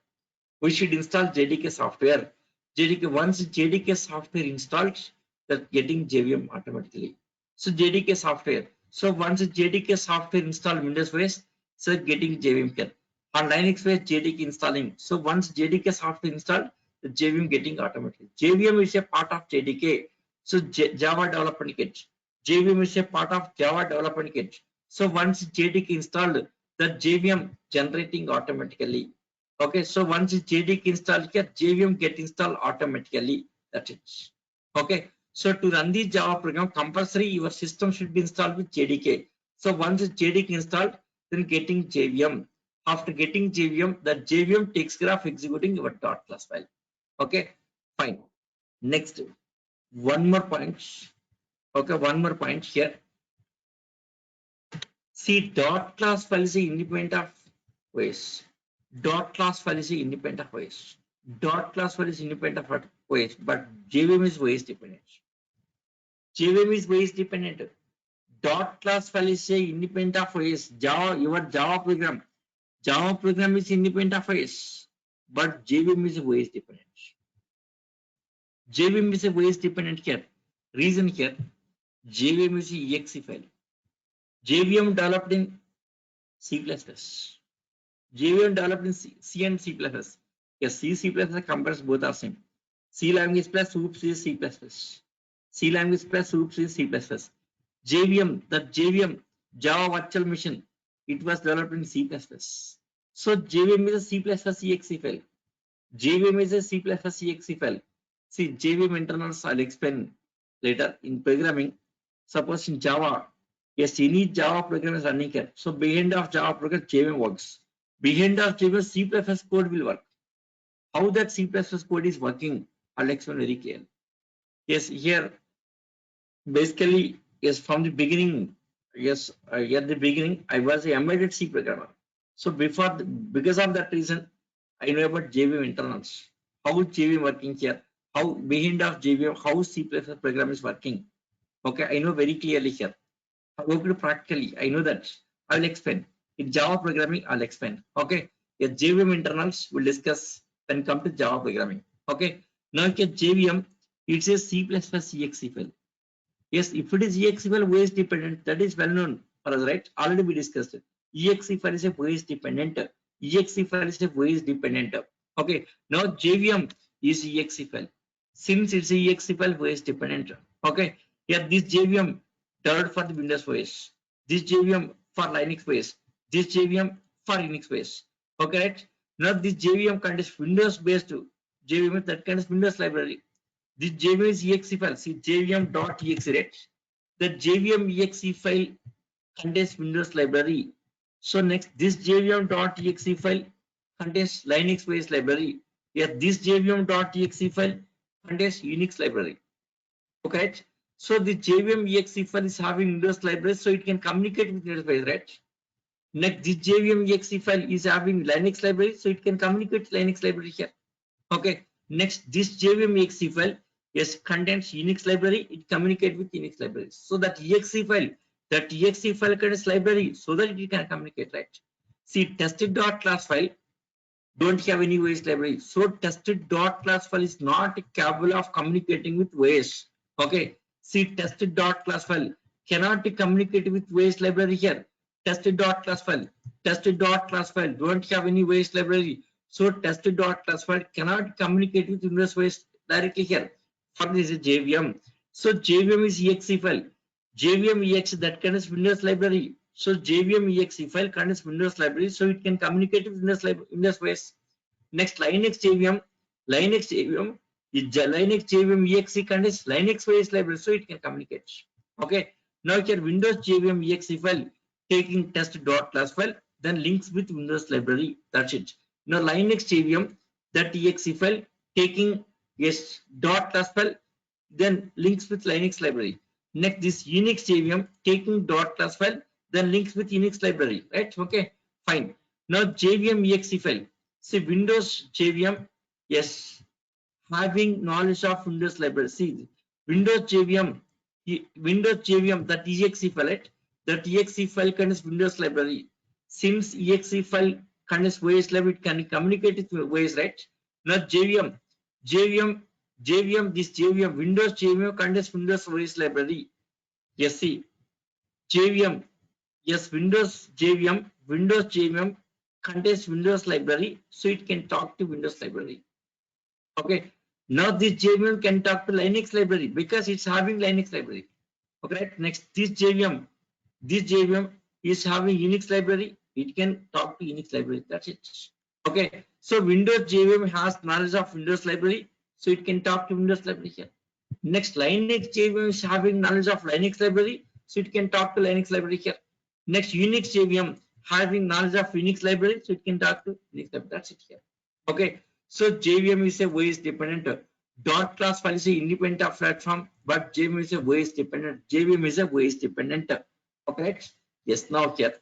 We should install JDK software. Once JDK software installed, that getting JVM automatically. So JDK software. So once JDK software installed Windows OS, so getting JVM here. On Linux OS JDK installing. So once JDK software installed, the JVM getting automatically. JVM is a part of JDK. So Java development kit. JVM is a part of Java development kit. So once JDK installed, the JVM generating automatically. Okay, so once JDK installed here, JVM get installed automatically. That's it. Okay, so to run the Java program, compulsory your system should be installed with JDK. So once JDK installed, then getting JVM. After getting JVM, the JVM takes care of executing your dot class file. Okay, fine. Next, one more point. Okay, one more point here. See, dot class file is independent of OS. Dot class file is independent of OS. Dot class file is independent of OS, but JVM is OS dependent. JVM is OS dependent. Dot class file is independent of OS. Your Java program is independent of OS, but JVM is OS dependent. JVM is OS dependent here. Reason here, JVM is exe file. JVM developed in C++. JVM developed in C and C++. Yes, C++ compares both are same. C language plus OOPS is C++. C language plus OOPS is C++. JVM, Java Virtual Machine, it was developed in C++. So JVM is a C++ exe file. JVM is a C++ exe file. See, JVM internals I'll explain later in programming. Suppose in Java, yes, any Java program is running here. So behind of Java program, JVM works. Behind of JVM, C++ code will work. How that C++ code is working, I'll explain very clearly. Yes, here, basically, yes, from the beginning, Yes, at the beginning, I was a embedded C programmer. So because of that reason, I know about JVM internals, how JVM working here, how behind of JVM, how C++ program is working. Okay, I know very clearly here. How to practically, I know that. I will explain. In Java programming, I'll explain. Okay, yeah, JVM internals we'll discuss when come to Java programming. Okay, now here JVM, it's a C++ exe file. Yes, if it is exe file OS dependent, that is well known for us, right? Already we discussed it. Exe file is a OS dependent. Exe file is a OS dependent. Okay, now JVM is exe file. Since it's a exe file OS dependent. Okay, here this JVM third for the Windows OS. This JVM for Linux OS. This JVM for Unix OS. Okay, right? Now this JVM contains Windows based JVM that contains Windows library. This JVM is exe file. See jvm.exe, right? The JVM exe file contains Windows library. So next, this jvm.exe file contains Linux based library. Yeah, this jvm.exe file contains Unix library. Okay. So the JVM exe file is having Windows library, so it can communicate with Windows base, right? Next, this JVM exe file is having Linux library, so it can communicate with Linux library here. Okay. Next, this JVM exe file yes contains Unix library. It communicate with Unix library. So that exe file contains library, so that it can communicate, right? See, tested.class file don't have any OS library. So tested.class file is not capable of communicating with OS. Okay. See, tested.class file cannot be communicated with OS library here. Tested.class file don't have any OS library. So tested.class file cannot communicate with Windows OS directly here. For this is JVM. So JVM is exe file. JVM exe that contains Windows library. So JVM exe file contains Windows library, so it can communicate with Windows OS. Next, Linux JVM. Linux JVM is Linux JVM exe contains Linux OS library, so it can communicate. Okay. Now here Windows JVM exe file taking test.class file, then links with Windows library. That's it. Now Linux JVM that exe file taking yes .class file, then links with Linux library. Next, this Unix JVM taking .class file, then links with Unix library, right? Okay, fine. Now JVM exe file. See, Windows JVM, yes, having knowledge of Windows library. See, Windows JVM, that exe file, right? That exe file contains Windows library. Since exe file contains OS library, it can communicate with OS, right? Now JVM, this JVM, Windows JVM contains Windows OS library. Yes, see, JVM, yes, Windows JVM contains Windows library, so it can talk to Windows library. Okay, now this JVM can talk to Linux library because it's having Linux library. Okay, right? Next, this JVM is having Unix library. It can talk to Unix library. That's it. Okay, so Windows JVM has knowledge of Windows library, so it can talk to Windows library here. Next, Linux JVM is having knowledge of Linux library, so it can talk to Linux library here. Next, Unix JVM having knowledge of Unix library, so it can talk to Unix library. That's it here. Okay, so JVM is a OS dependent. Dot class file is an independent of platform, but JVM is a OS dependent. JVM is a OS dependent. Okay, yes. Now here,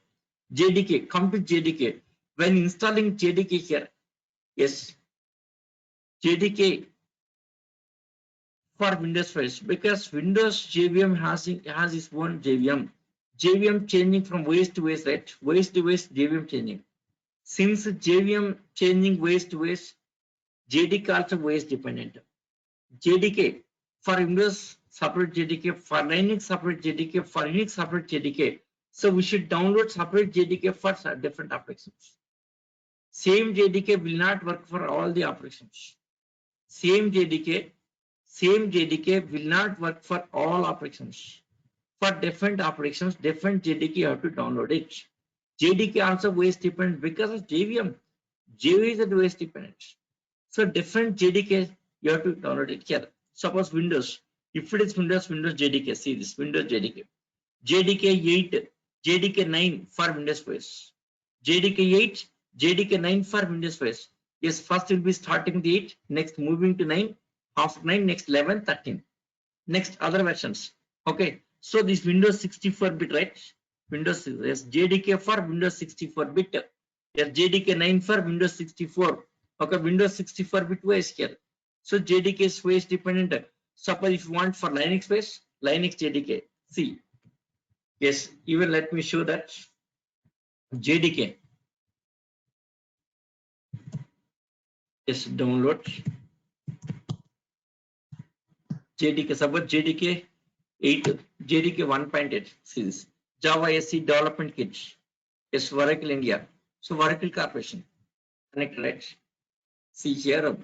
JDK. Come to JDK. When installing JDK here, yes, JDK for Windows first, because Windows JVM has its own JVM. JVM changing from OS to OS, right? OS to OS JVM changing. Since JVM changing OS to OS, JDK also OS dependent. JDK for Windows separate JDK, for Linux separate JDK, for Unix separate JDK. So we should download separate JDK for different operations. Same JDK will not work for all the operations. Same JDK will not work for all operations. For different operations, different JDK you have to download it. JDK also OS dependent because of JVM. JVM is a OS dependent. So different JDK you have to download it here. Suppose Windows. If it is Windows JDK, see this Windows JDK. JDK 8, JDK 9 for Windows OS. JDK 8, JDK 9 for Windows OS. Yes, first will be starting the 8, next moving to 9, after 9, next 11, 13. Next other versions. Okay, so this Windows 64-bit, right? Windows. Yes, JDK for Windows 64 bit. Yes, JDK 9 for Windows 64. Okay, Windows 64 bit OS here. So JDK is OS dependent. Suppose if you want for Linux base, Linux JDK. See, yes, even let me show that JDK. Yes, download JDK. Suppose JDK 8, JDK 1.8 series, Java SC development kit. Yes, Oracle India. So Oracle Corporation connected, right? See here,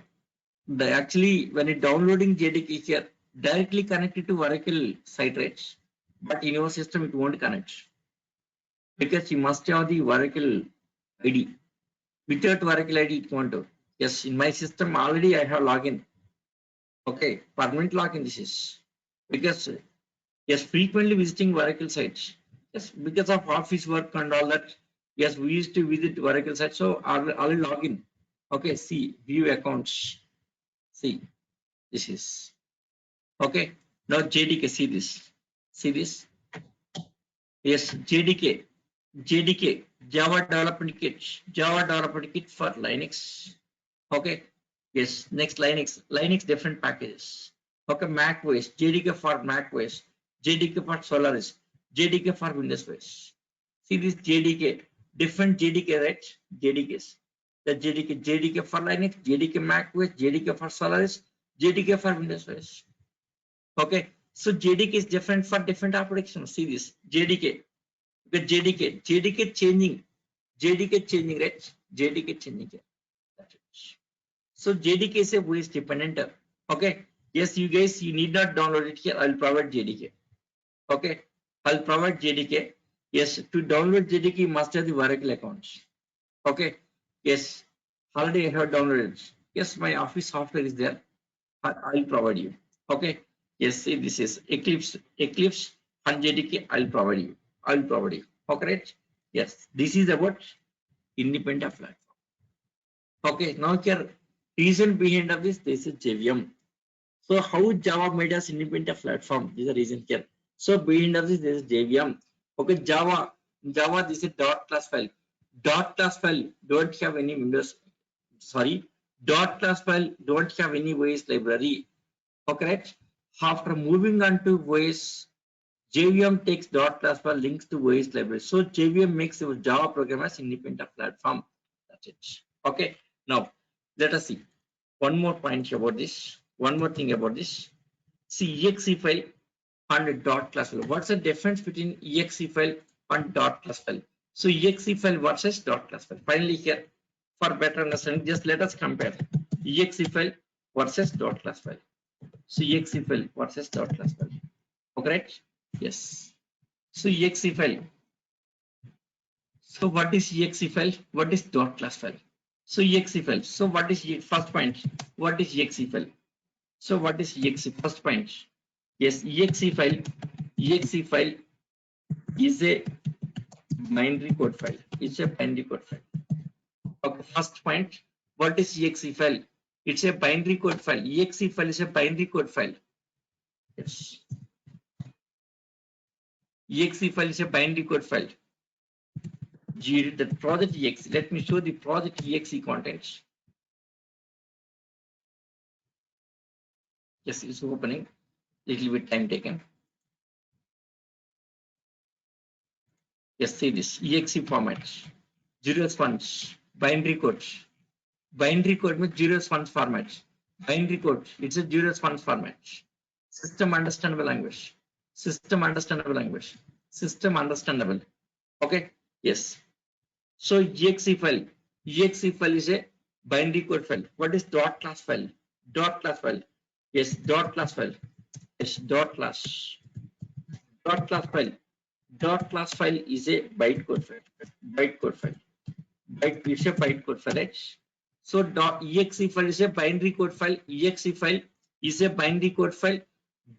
the actually when it downloading JDK here, directly connected to Oracle site, right? But in your system it won't connect because you must have the Oracle ID. Without Oracle ID it won't do. Yes, in my system already I have login. Okay, permanent login this is because yes, frequently visiting Oracle sites. Yes, because of office work and all that. Yes, we used to visit Oracle sites, so I'll log in. Okay, see view accounts. See, this is okay. Now JDK, see this. See this. Yes, JDK, Java Development Kit, Java Development Kit for Linux. Okay. Yes, next Linux different packages. Okay, Mac OS, JDK for Mac OS, JDK for Solaris, JDK for Windows OS. See this JDK, different JDK, right? JDKs. The JDK for Linux, JDK Mac OS, JDK for Solaris, JDK for Windows OS. Okay, so JDK is different for different applications. See this JDK. The JDK changing, right? JDK changing. So JDK is a voice dependent. Okay. Yes, you guys, you need not download it here. I'll provide JDK. Okay. I'll provide JDK. Yes, to download JDK, you must have the Oracle accounts. Okay. Yes. Already I have downloaded. Yes, my office software is there. I'll provide you. Okay. Yes, see, this is Eclipse and JDK. I'll provide you. Okay, right? Yes, this is about independent platform. Okay, now here reason behind of this is JVM. So how Java made us independent platform? This is the reason here. So behind of this is JVM. Okay, Java this is dot class file. Dot class file don't have any Windows. Sorry, dot class file don't have any OS library. Okay, right? After moving on to OS, JVM takes dot class file links to OS library. So JVM makes your Java program as independent platform. That's it. Okay. Now let us see one more point about this. One more thing about this. See exe file and dot class file. What's the difference between exe file and dot class file? So exe file versus dot class file. Finally here, for better understanding, just let us compare exe file versus dot class file. So exe file versus dot class file. Okay, right? Yes. So exe file. So what is exe file? What is dot class file? So exe file. So what is first point? What is exe file? So what is exe? First point. Yes, exe file. Exe file is a binary code file. It's a binary code file. Okay, first point. What is exe file? It's a binary code file. Exe file is a binary code file. Yes. Exe file is a binary code file. The project exe. Let me show the project exe contents. Yes, it's opening. Little bit time taken. Yes, see this exe format. Zeros funds, binary code. Binary code means zeros funds format. Binary code, it's a zeros funds format. System understandable language. System understandable language. System understandable. Okay. Yes. So exe file. Exe file is a binary code file. What is dot class file? Dot class file. Yes, dot class file. Yes, dot class. Dot class file. Dot class file is a bytecode file. Bytecode file. It's a bytecode file, right? So dot exe file is a binary code file. Exe file is a binary code file.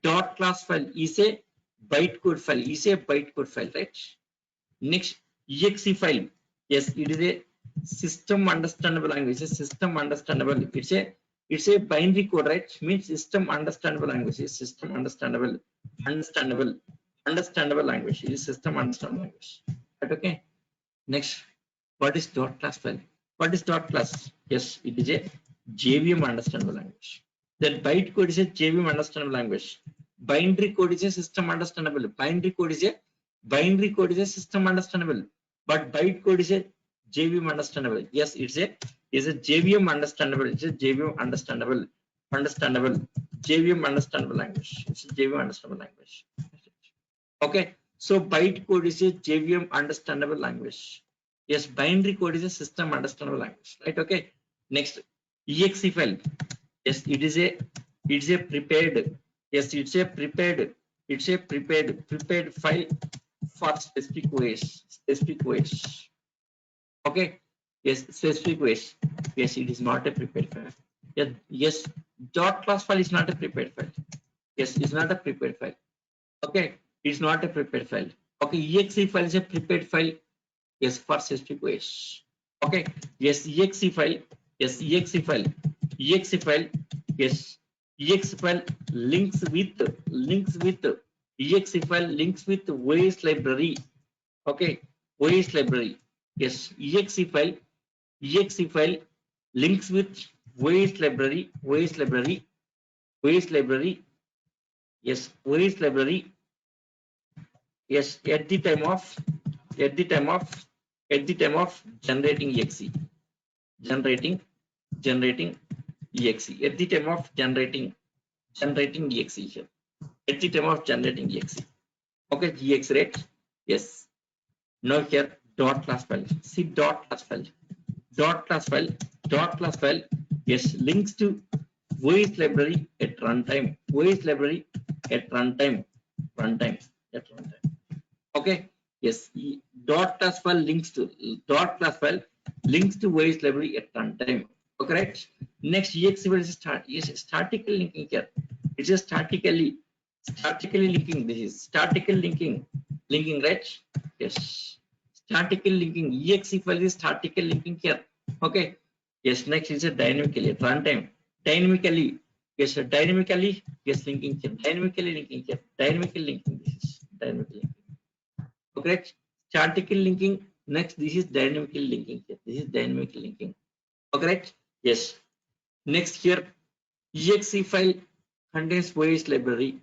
Dot class file is a bytecode file. Is a bytecode file, right? Next, exe file. Yes, it is a system understandable language. It's a system understandable. It's a binary code, right? Means system understandable language. It's system understandable. understandable language. It is system understandable language. Right, okay. Next, what is dot class file? What is dot class? Yes, it is a JVM understandable language. Then byte code is a JVM understandable language. Binary code is a system understandable. Binary code is a system understandable. But byte code is a JVM understandable. Yes, it's a JVM understandable. It's a JVM understandable. JVM understandable language. It's a JVM understandable language. Okay. So byte code is a JVM understandable language. Yes, binary code is a system understandable language. Right. Okay. Next, exe file. Yes, it's a prepared. Yes, it's a prepared file for specific ways. Okay. Yes, specific ways. Yes, it is not a prepared file. Yes, dot class file is not a prepared file. Yes, it's not a prepared file. Okay, it's not a prepared file. Okay, exe file is a prepared file. Yes, for specific ways. Okay, yes, exe file. Yes, exe file. Yes, exe file links with exe file links with ways library. Okay, ways library. Yes, exe file links with ways library. Yes, ways library. Yes, at the time of generating exe. Generating exe. At the time of generating exe here. At the time of generating exe. Okay, ex rate. Yes. Now here dot class file. See dot class file. Dot class file. Yes, links to voice library at runtime. At runtime. Okay. Yes. Dot class file links to voice library at runtime. Okay, right. Next, exe file is statically linking here. It's just statically linking. This is statically linking, right? Yes, statically linking. Exe file is statically linking here. Okay. Yes. Next is a dynamically at runtime. Dynamically. Yes, dynamically. Yes, linking here. Dynamically linking here. Dynamically linking. This is dynamically linking. Okay. Statically linking. Next, this is dynamically linking here. This is dynamically linking. Okay. Yes. Next here, exe file contains voice library.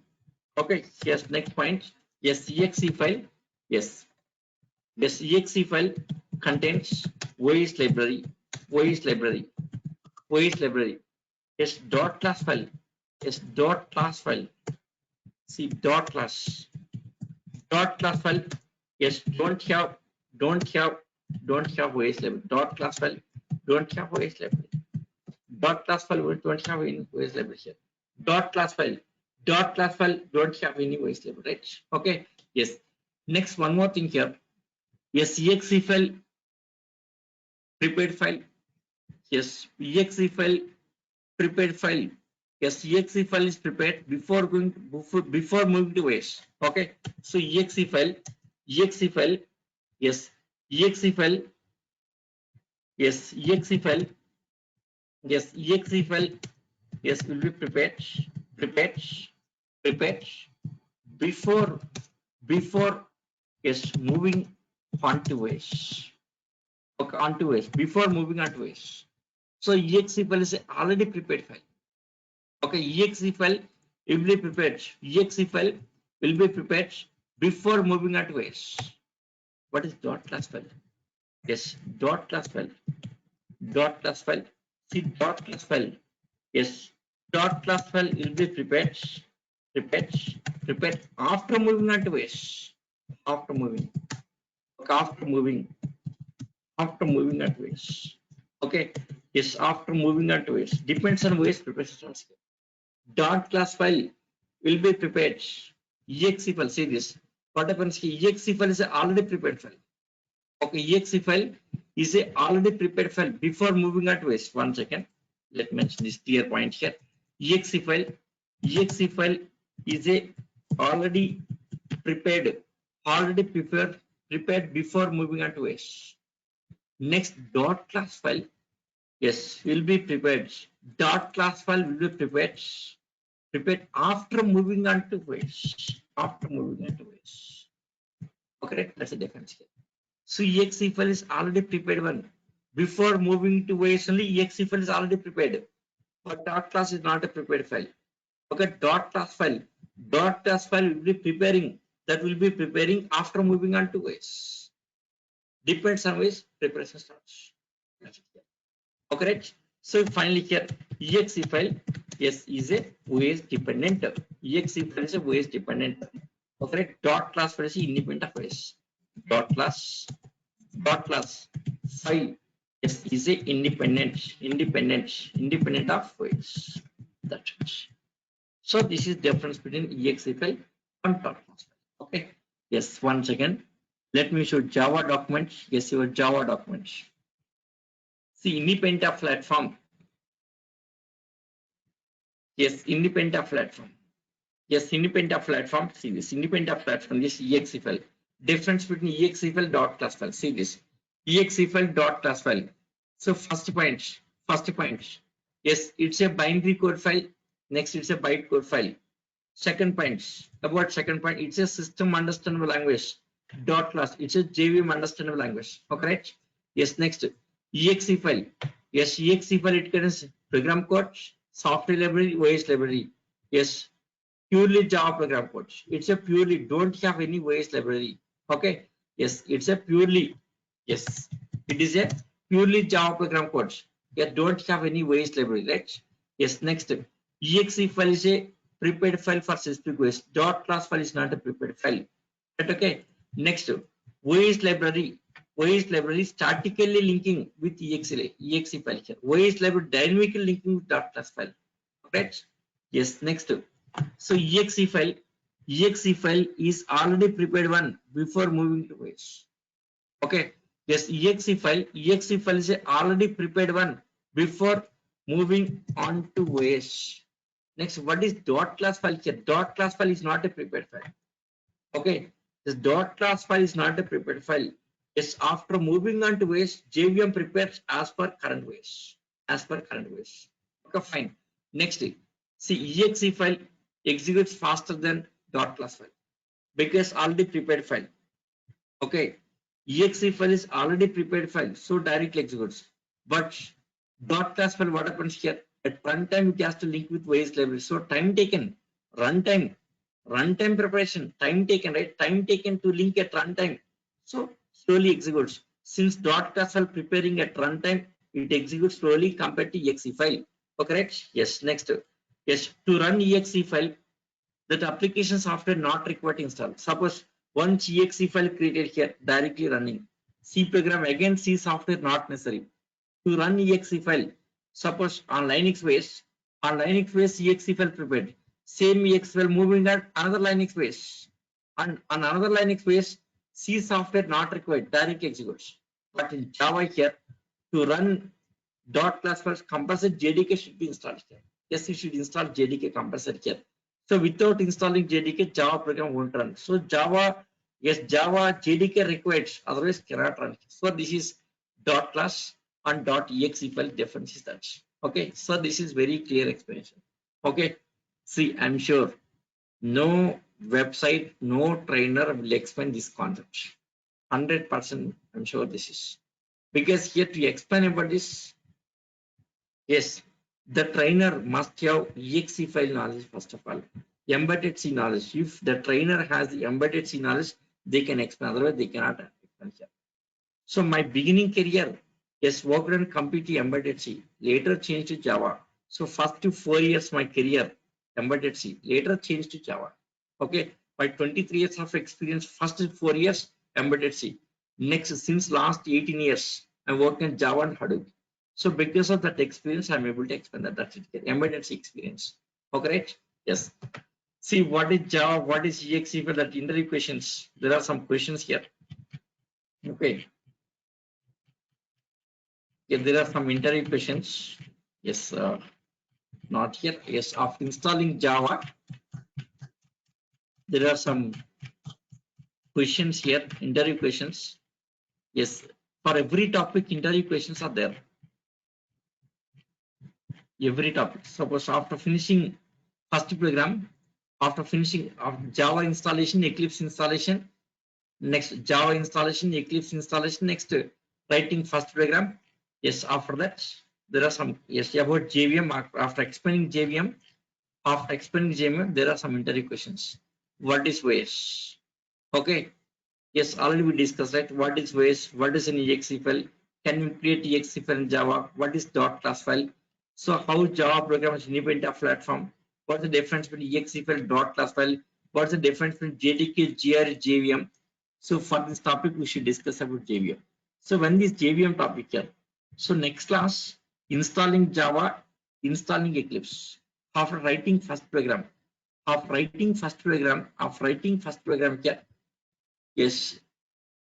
Okay. Yes. Next point. Yes, exe file. Yes. Exe file contains voice library. Yes. Dot class file. See dot class file. Yes. Don't have voice library. Dot class file don't have voice library. Dot class file don't have any voice library here. Dot class file don't have any voice library, right? Okay. Yes. Next, one more thing here. Yes, exe file prepared file. Yes, exe file prepared file. Yes, exe file is prepared before moving to OS. Okay. So exe file. Yes, exe file. Yes, exe file. Yes, will be prepared before yes moving on to OS. Okay, onto OS before moving on to OS. So exe file is already prepared file. Okay, exe file will be prepared. Exe file will be prepared before moving on to OS. What is dot class file? Yes, dot class file. See dot class file. Yes, dot class file will be prepared after moving on to OS. After moving on to OS. Okay. Yes, after moving on to OS. Depends on OS preparation. Dot class file will be prepared. Exe file. See this. What happens here? Exe file is already prepared file. Okay, exe file is a already prepared file before moving on to OS. 1 second. Let me mention this clear point here. Exe file is a already prepared before moving on to OS. Next, dot class file. Yes, will be prepared. Dot class file will be prepared after moving on to OS. OS. Okay, that's the difference here. So exe file is already prepared one. Before moving to OS only, exe file is already prepared. But dot class is not a prepared file. Okay, dot class file. Dot class file will be preparing. That will be preparing after moving on to OS. Depends on which preparation starts. Okay, right? So finally here, exe file, yes, is a OS dependent. Exe file is a OS dependent. Okay, right? Dot class file is independent of OS. Dot class file, yes, is a independent of OS. That's it. So this is difference between exe file and dot class file. Okay. Yes, one second. Let me show Java document. Yes, your Java document. See, independent of platform. Yes, independent of platform. Yes, independent of platform. See this, independent of platform. Yes, exe file. Difference between exe file dot class file. See this, exe file dot class file. So first point. Yes, it's a binary code file. Next, it's a byte code file. Second point, about second point, it's a system understandable language. Dot class, it's a JVM understandable language. Okay, right? Yes, next, exe file. Yes, exe file, it contains program code, software library, OS library. Yes, purely Java program code. It's a purely, don't have any OS library. Okay, yes, it's a purely, yes, it is a purely Java program code. Yeah, don't have any OS library, right? Yes, next, exe file is a prepared file for specific OS. Dot class file is not a prepared file. Right, okay. Next, OS library. OS library statically linking with exe file here. OS library dynamically linking with dot class file. Right? Yes. Next. So exe file is already prepared one before moving to OS. Okay. Yes. Exe file is a already prepared one before moving on to OS. Next, what is dot class file here? Dot class file is not a prepared file. Okay, this dot class file is not a prepared file. Yes, after moving on to OS, JVM prepares as per current OS. Okay, fine. Next, see exe file executes faster than dot class file because already prepared file. Okay, exe file is already prepared file, so directly executes. But dot class file, what happens here? At runtime, it has to link with OS library. So time taken, runtime preparation, time taken, right? Time taken to link at runtime. So slowly executes. Since dot class file preparing at runtime, it executes slowly compared to exe file. Okay, right? Yes. Next, yes, to run exe file, that application software not required to install. Suppose one exe file created here directly running. C program again, C software not necessary. To run exe file, suppose on Linux base, exe file prepared. Same exe file moving at another Linux base. And on another Linux base, C software not required, directly executes. But in Java here, to run dot class files, compulsory JDK should be installed here. Yes, you should install JDK compulsory here. So without installing JDK, Java program won't run. So Java JDK required, otherwise cannot run. So this is dot class and dot exe file difference is that. Okay, so this is very clear explanation. Okay, see, I'm sure no website, no trainer will explain this concept. 100% I'm sure this is. Because here to explain about this, yes, the trainer must have exe file knowledge first of all. Embedded C knowledge. If the trainer has the embedded C knowledge, they can explain. Otherwise, they cannot explain here. So my beginning career, yes, worked on completely embedded C. Later changed to Java. So first 4 years my career embedded C. Later changed to Java. Okay, by 23 years of experience, first 4 years embedded C. Next, since last 18 years, I work in Java and Hadoop. So because of that experience, I'm able to explain that. That's it. Embedded C experience. Okay, right? Yes. See, what is Java? What is exe for that interview questions? There are some questions here. Okay. Yeah, there are some interview questions. Yes, not here. Yes, after installing Java, there are some questions here. Interview questions. Yes, for every topic, interview questions are there. Every topic. Suppose after finishing first program, After finishing of Java installation, Eclipse installation, next Java installation, Eclipse installation, next writing first program. Yes, after that there are some, yes, about JVM. After explaining JVM, there are some interview questions. What is OS? Okay. Yes, already we discussed, right? What is OS? What is an exe file? Can we create exe file in Java? What is dot class file? So how Java program is independent of platform? What's the difference between exe file, dot class file? What's the difference between JDK, GR, JVM? So for this topic, we should discuss about JVM. So when this JVM topic here, so next class, installing Java, installing Eclipse. After writing first program, here, yes,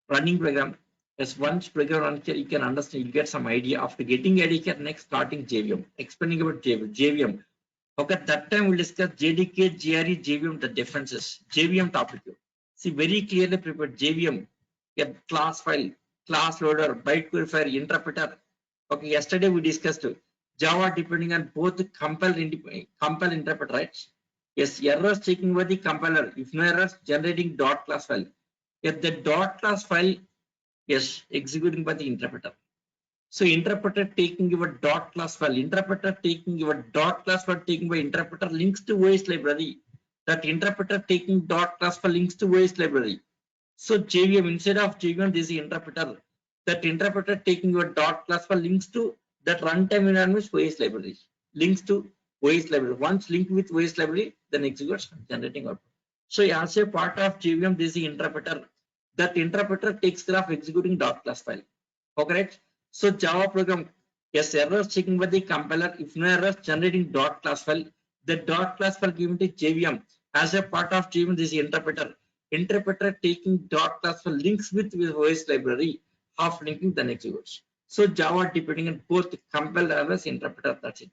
running program. Yes, once program run here, you can understand, you get some idea. After getting idea here, next starting JVM, explaining about JVM. Okay, that time we'll discuss JDK, GRE, JVM, the differences. JVM topic. See, very clearly prepared JVM, a class file, class loader, byte qualifier, interpreter. Okay, yesterday we discussed Java depending on both compile interpret, right? Yes, errors checking by the compiler. If no errors, generating dot class file. If the dot class file, yes, executing by the interpreter. So interpreter taking your dot class file, taking by interpreter links to OS library. That interpreter taking dot class file links to OS library. So JVM, instead of JVM, this is interpreter. That interpreter taking your dot class file links to that runtime environment OS library. Links to OS library. Once linked with OS library, then executes generating output. So as a part of JVM, this is the interpreter. That interpreter takes care of executing dot class file. Okay, right? So Java program, yes, errors checking by the compiler. If no errors, generating dot class file. The dot class file given to JVM. As a part of JVM, this is interpreter. Interpreter taking dot class file links with OS library, half linking then executes. So Java depending on both compile errors, interpreter, that's it.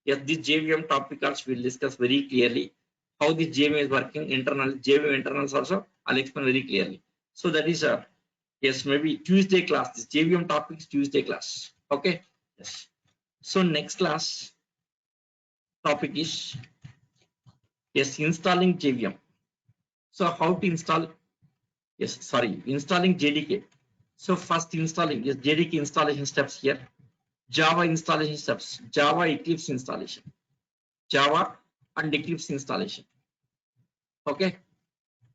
Yes, this JVM topic also we'll discuss very clearly. How the JVM is working, internal JVM internals also I'll explain very clearly. So that is a, yes, maybe Tuesday class. This JVM topic is Tuesday class. Okay. Yes. So next class topic is, yes, installing JVM. So how to install? Yes, sorry, installing JDK. So first installing, yes, JDK installation steps here. Java installation steps. Java Eclipse installation. Java and Eclipse installation. Okay.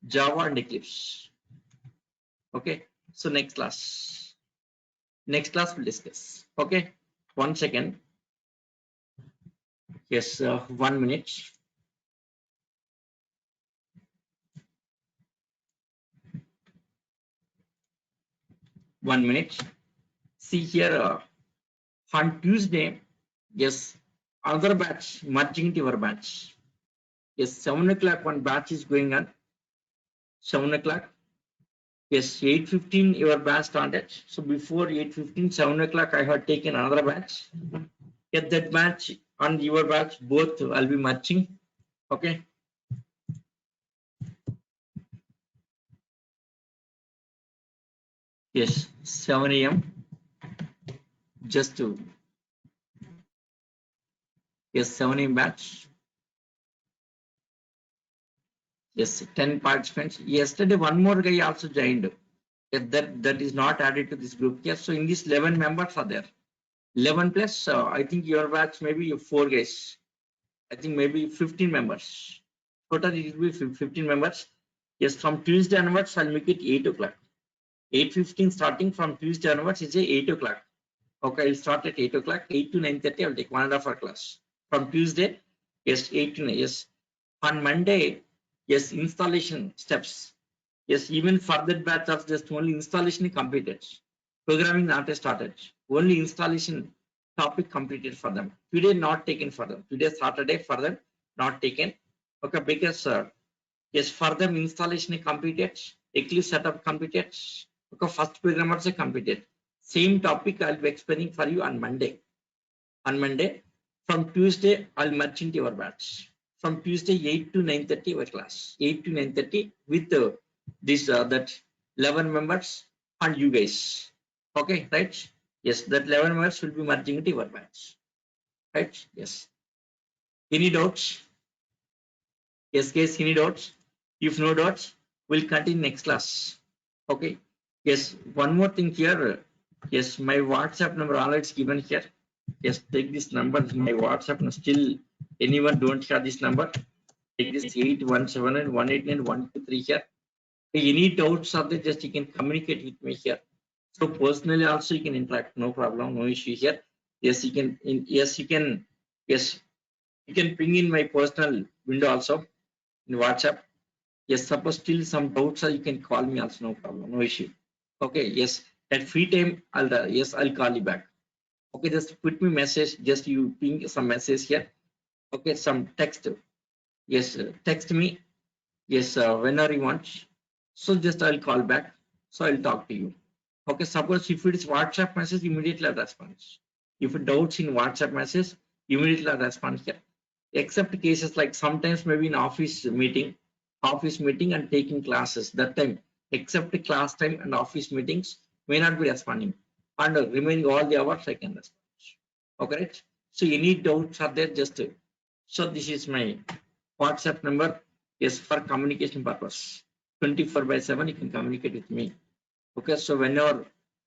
Java and Eclipse. Okay. So next class. Next class we'll discuss. Okay. 1 second. Yes, 1 minute. One minute. See here, on Tuesday, yes, other batch merging to your batch. Yes, 7 o'clock one batch is going on. 7 o'clock. Yes, 8:15 your batch started. So before 8:15, 7 o'clock I had taken another batch. Get that batch and your batch both I'll be matching. Okay. Yes, 7 a.m. just to, yes, 7 a.m. batch. Yes, 10 participants. Yesterday one more guy also joined. That is not added to this group. Yes, so in this 11 members are there. 11 plus, I think your batch maybe 4 guys. I think maybe 15 members. Total it will be 15 members. Yes, from Tuesday onwards, I'll make it 8 o'clock. 8:15 starting from Tuesday onwards is 8 o'clock. Okay, I'll start at 8 o'clock. 8 to 9:30, I'll take 1.5 hour class. From Tuesday, yes, 8 to 9, yes. On Monday, yes, installation steps. Yes, even for that batch of just only installation completed. Programming not started. Only installation topic completed for them. Today not taken for them. Today Saturday for them not taken. Okay, because yes, for them installation completed. Eclipse setup completed. Okay, first program also completed. Same topic I'll be explaining for you on Monday. On Monday, from Tuesday I'll merge into your batch. From Tuesday 8 to 9:30 your class. 8 to 9:30 with this that 11 members and you guys. Okay, right? Yes, that 11 members will be merging into your batch. Right? Yes. Any doubts? Yes, guys, any doubts? If no doubts, we'll continue next class. Okay. Yes, one more thing here. Yes, my WhatsApp number already given here. Yes, take this number. My WhatsApp number. Still, anyone don't have this number? Take this 8179189123 here. Any doubts are there? Just you can communicate with me here. So personally also you can interact. No problem. No issue here. Yes, you can. Yes, you can. Yes, you can ping in my personal window also in WhatsApp. Yes, suppose still some doubts are, you can call me also, no problem, no issue. Okay, yes, at free time, I'll call you back. Okay, just put me message, just you ping some message here. Okay, some text. Yes, text me. Yes, whenever you want. So just I'll call back. So I'll talk to you. Okay, suppose if it is WhatsApp message, immediately I'll respond. If doubts in WhatsApp message, immediately I'll respond here. Except cases like sometimes maybe in office meeting and taking classes. That time, except the class time and office meetings, may not be responding. And remaining all the hours, I can respond. Okay, right? So any doubts are there? Just so this is my WhatsApp number. Yes, for communication purpose. 24/7, you can communicate with me. Okay, so whenever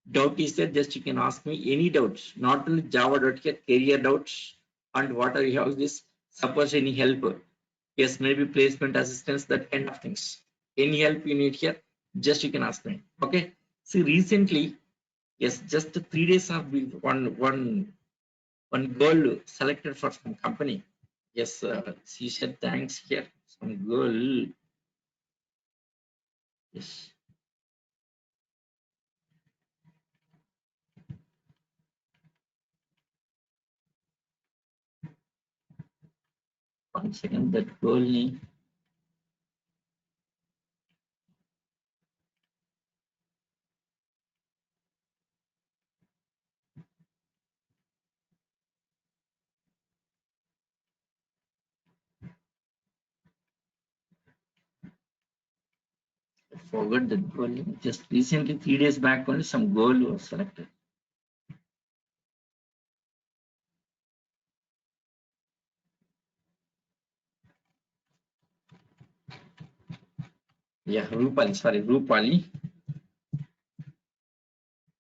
doubt is there, just you can ask me any doubts, not only Java.get career doubts and what are you have this. Suppose any help, yes, maybe placement assistance, that kind of things. Any help you need here, just you can ask me. Okay. See, recently, yes, just 3 days of one girl selected for some company. Yes, she said thanks here. Some girl. Yes. One second, that girl name. I forgot that girl name. Just recently, 3 days back, only some girl was selected. Yeah, Rupali, sorry, Rupali.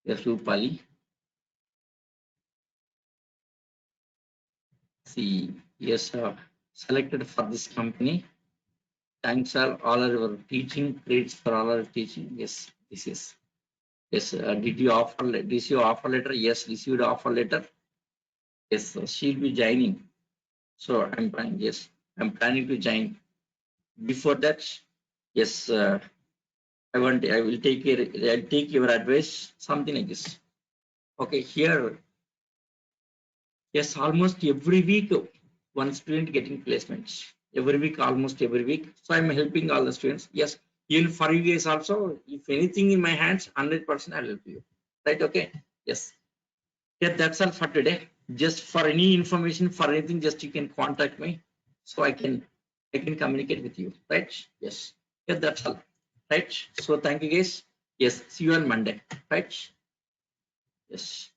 Yes, Rupali. See, yes, selected for this company. Thanks all our teaching, grades for all our teaching. Yes, this is. Yes, did you offer, receive offer letter? Yes, received offer letter. Yes, she'll be joining. So I'm planning, yes, I'm planning to join. Before that, yes, I will take care, I'll take your advice, something like this. Okay, here, yes, almost every week, one student getting placements. Every week, almost every week. So I'm helping all the students. Yes, even for you guys also, if anything in my hands, 100% I'll help you. Right, okay? Yes. Yeah, that's all for today. Just for any information, for anything, just you can contact me. So I can communicate with you. Right? Yes. Yeah, that's all. Right? So thank you guys. Yes, see you on Monday. Right? Yes.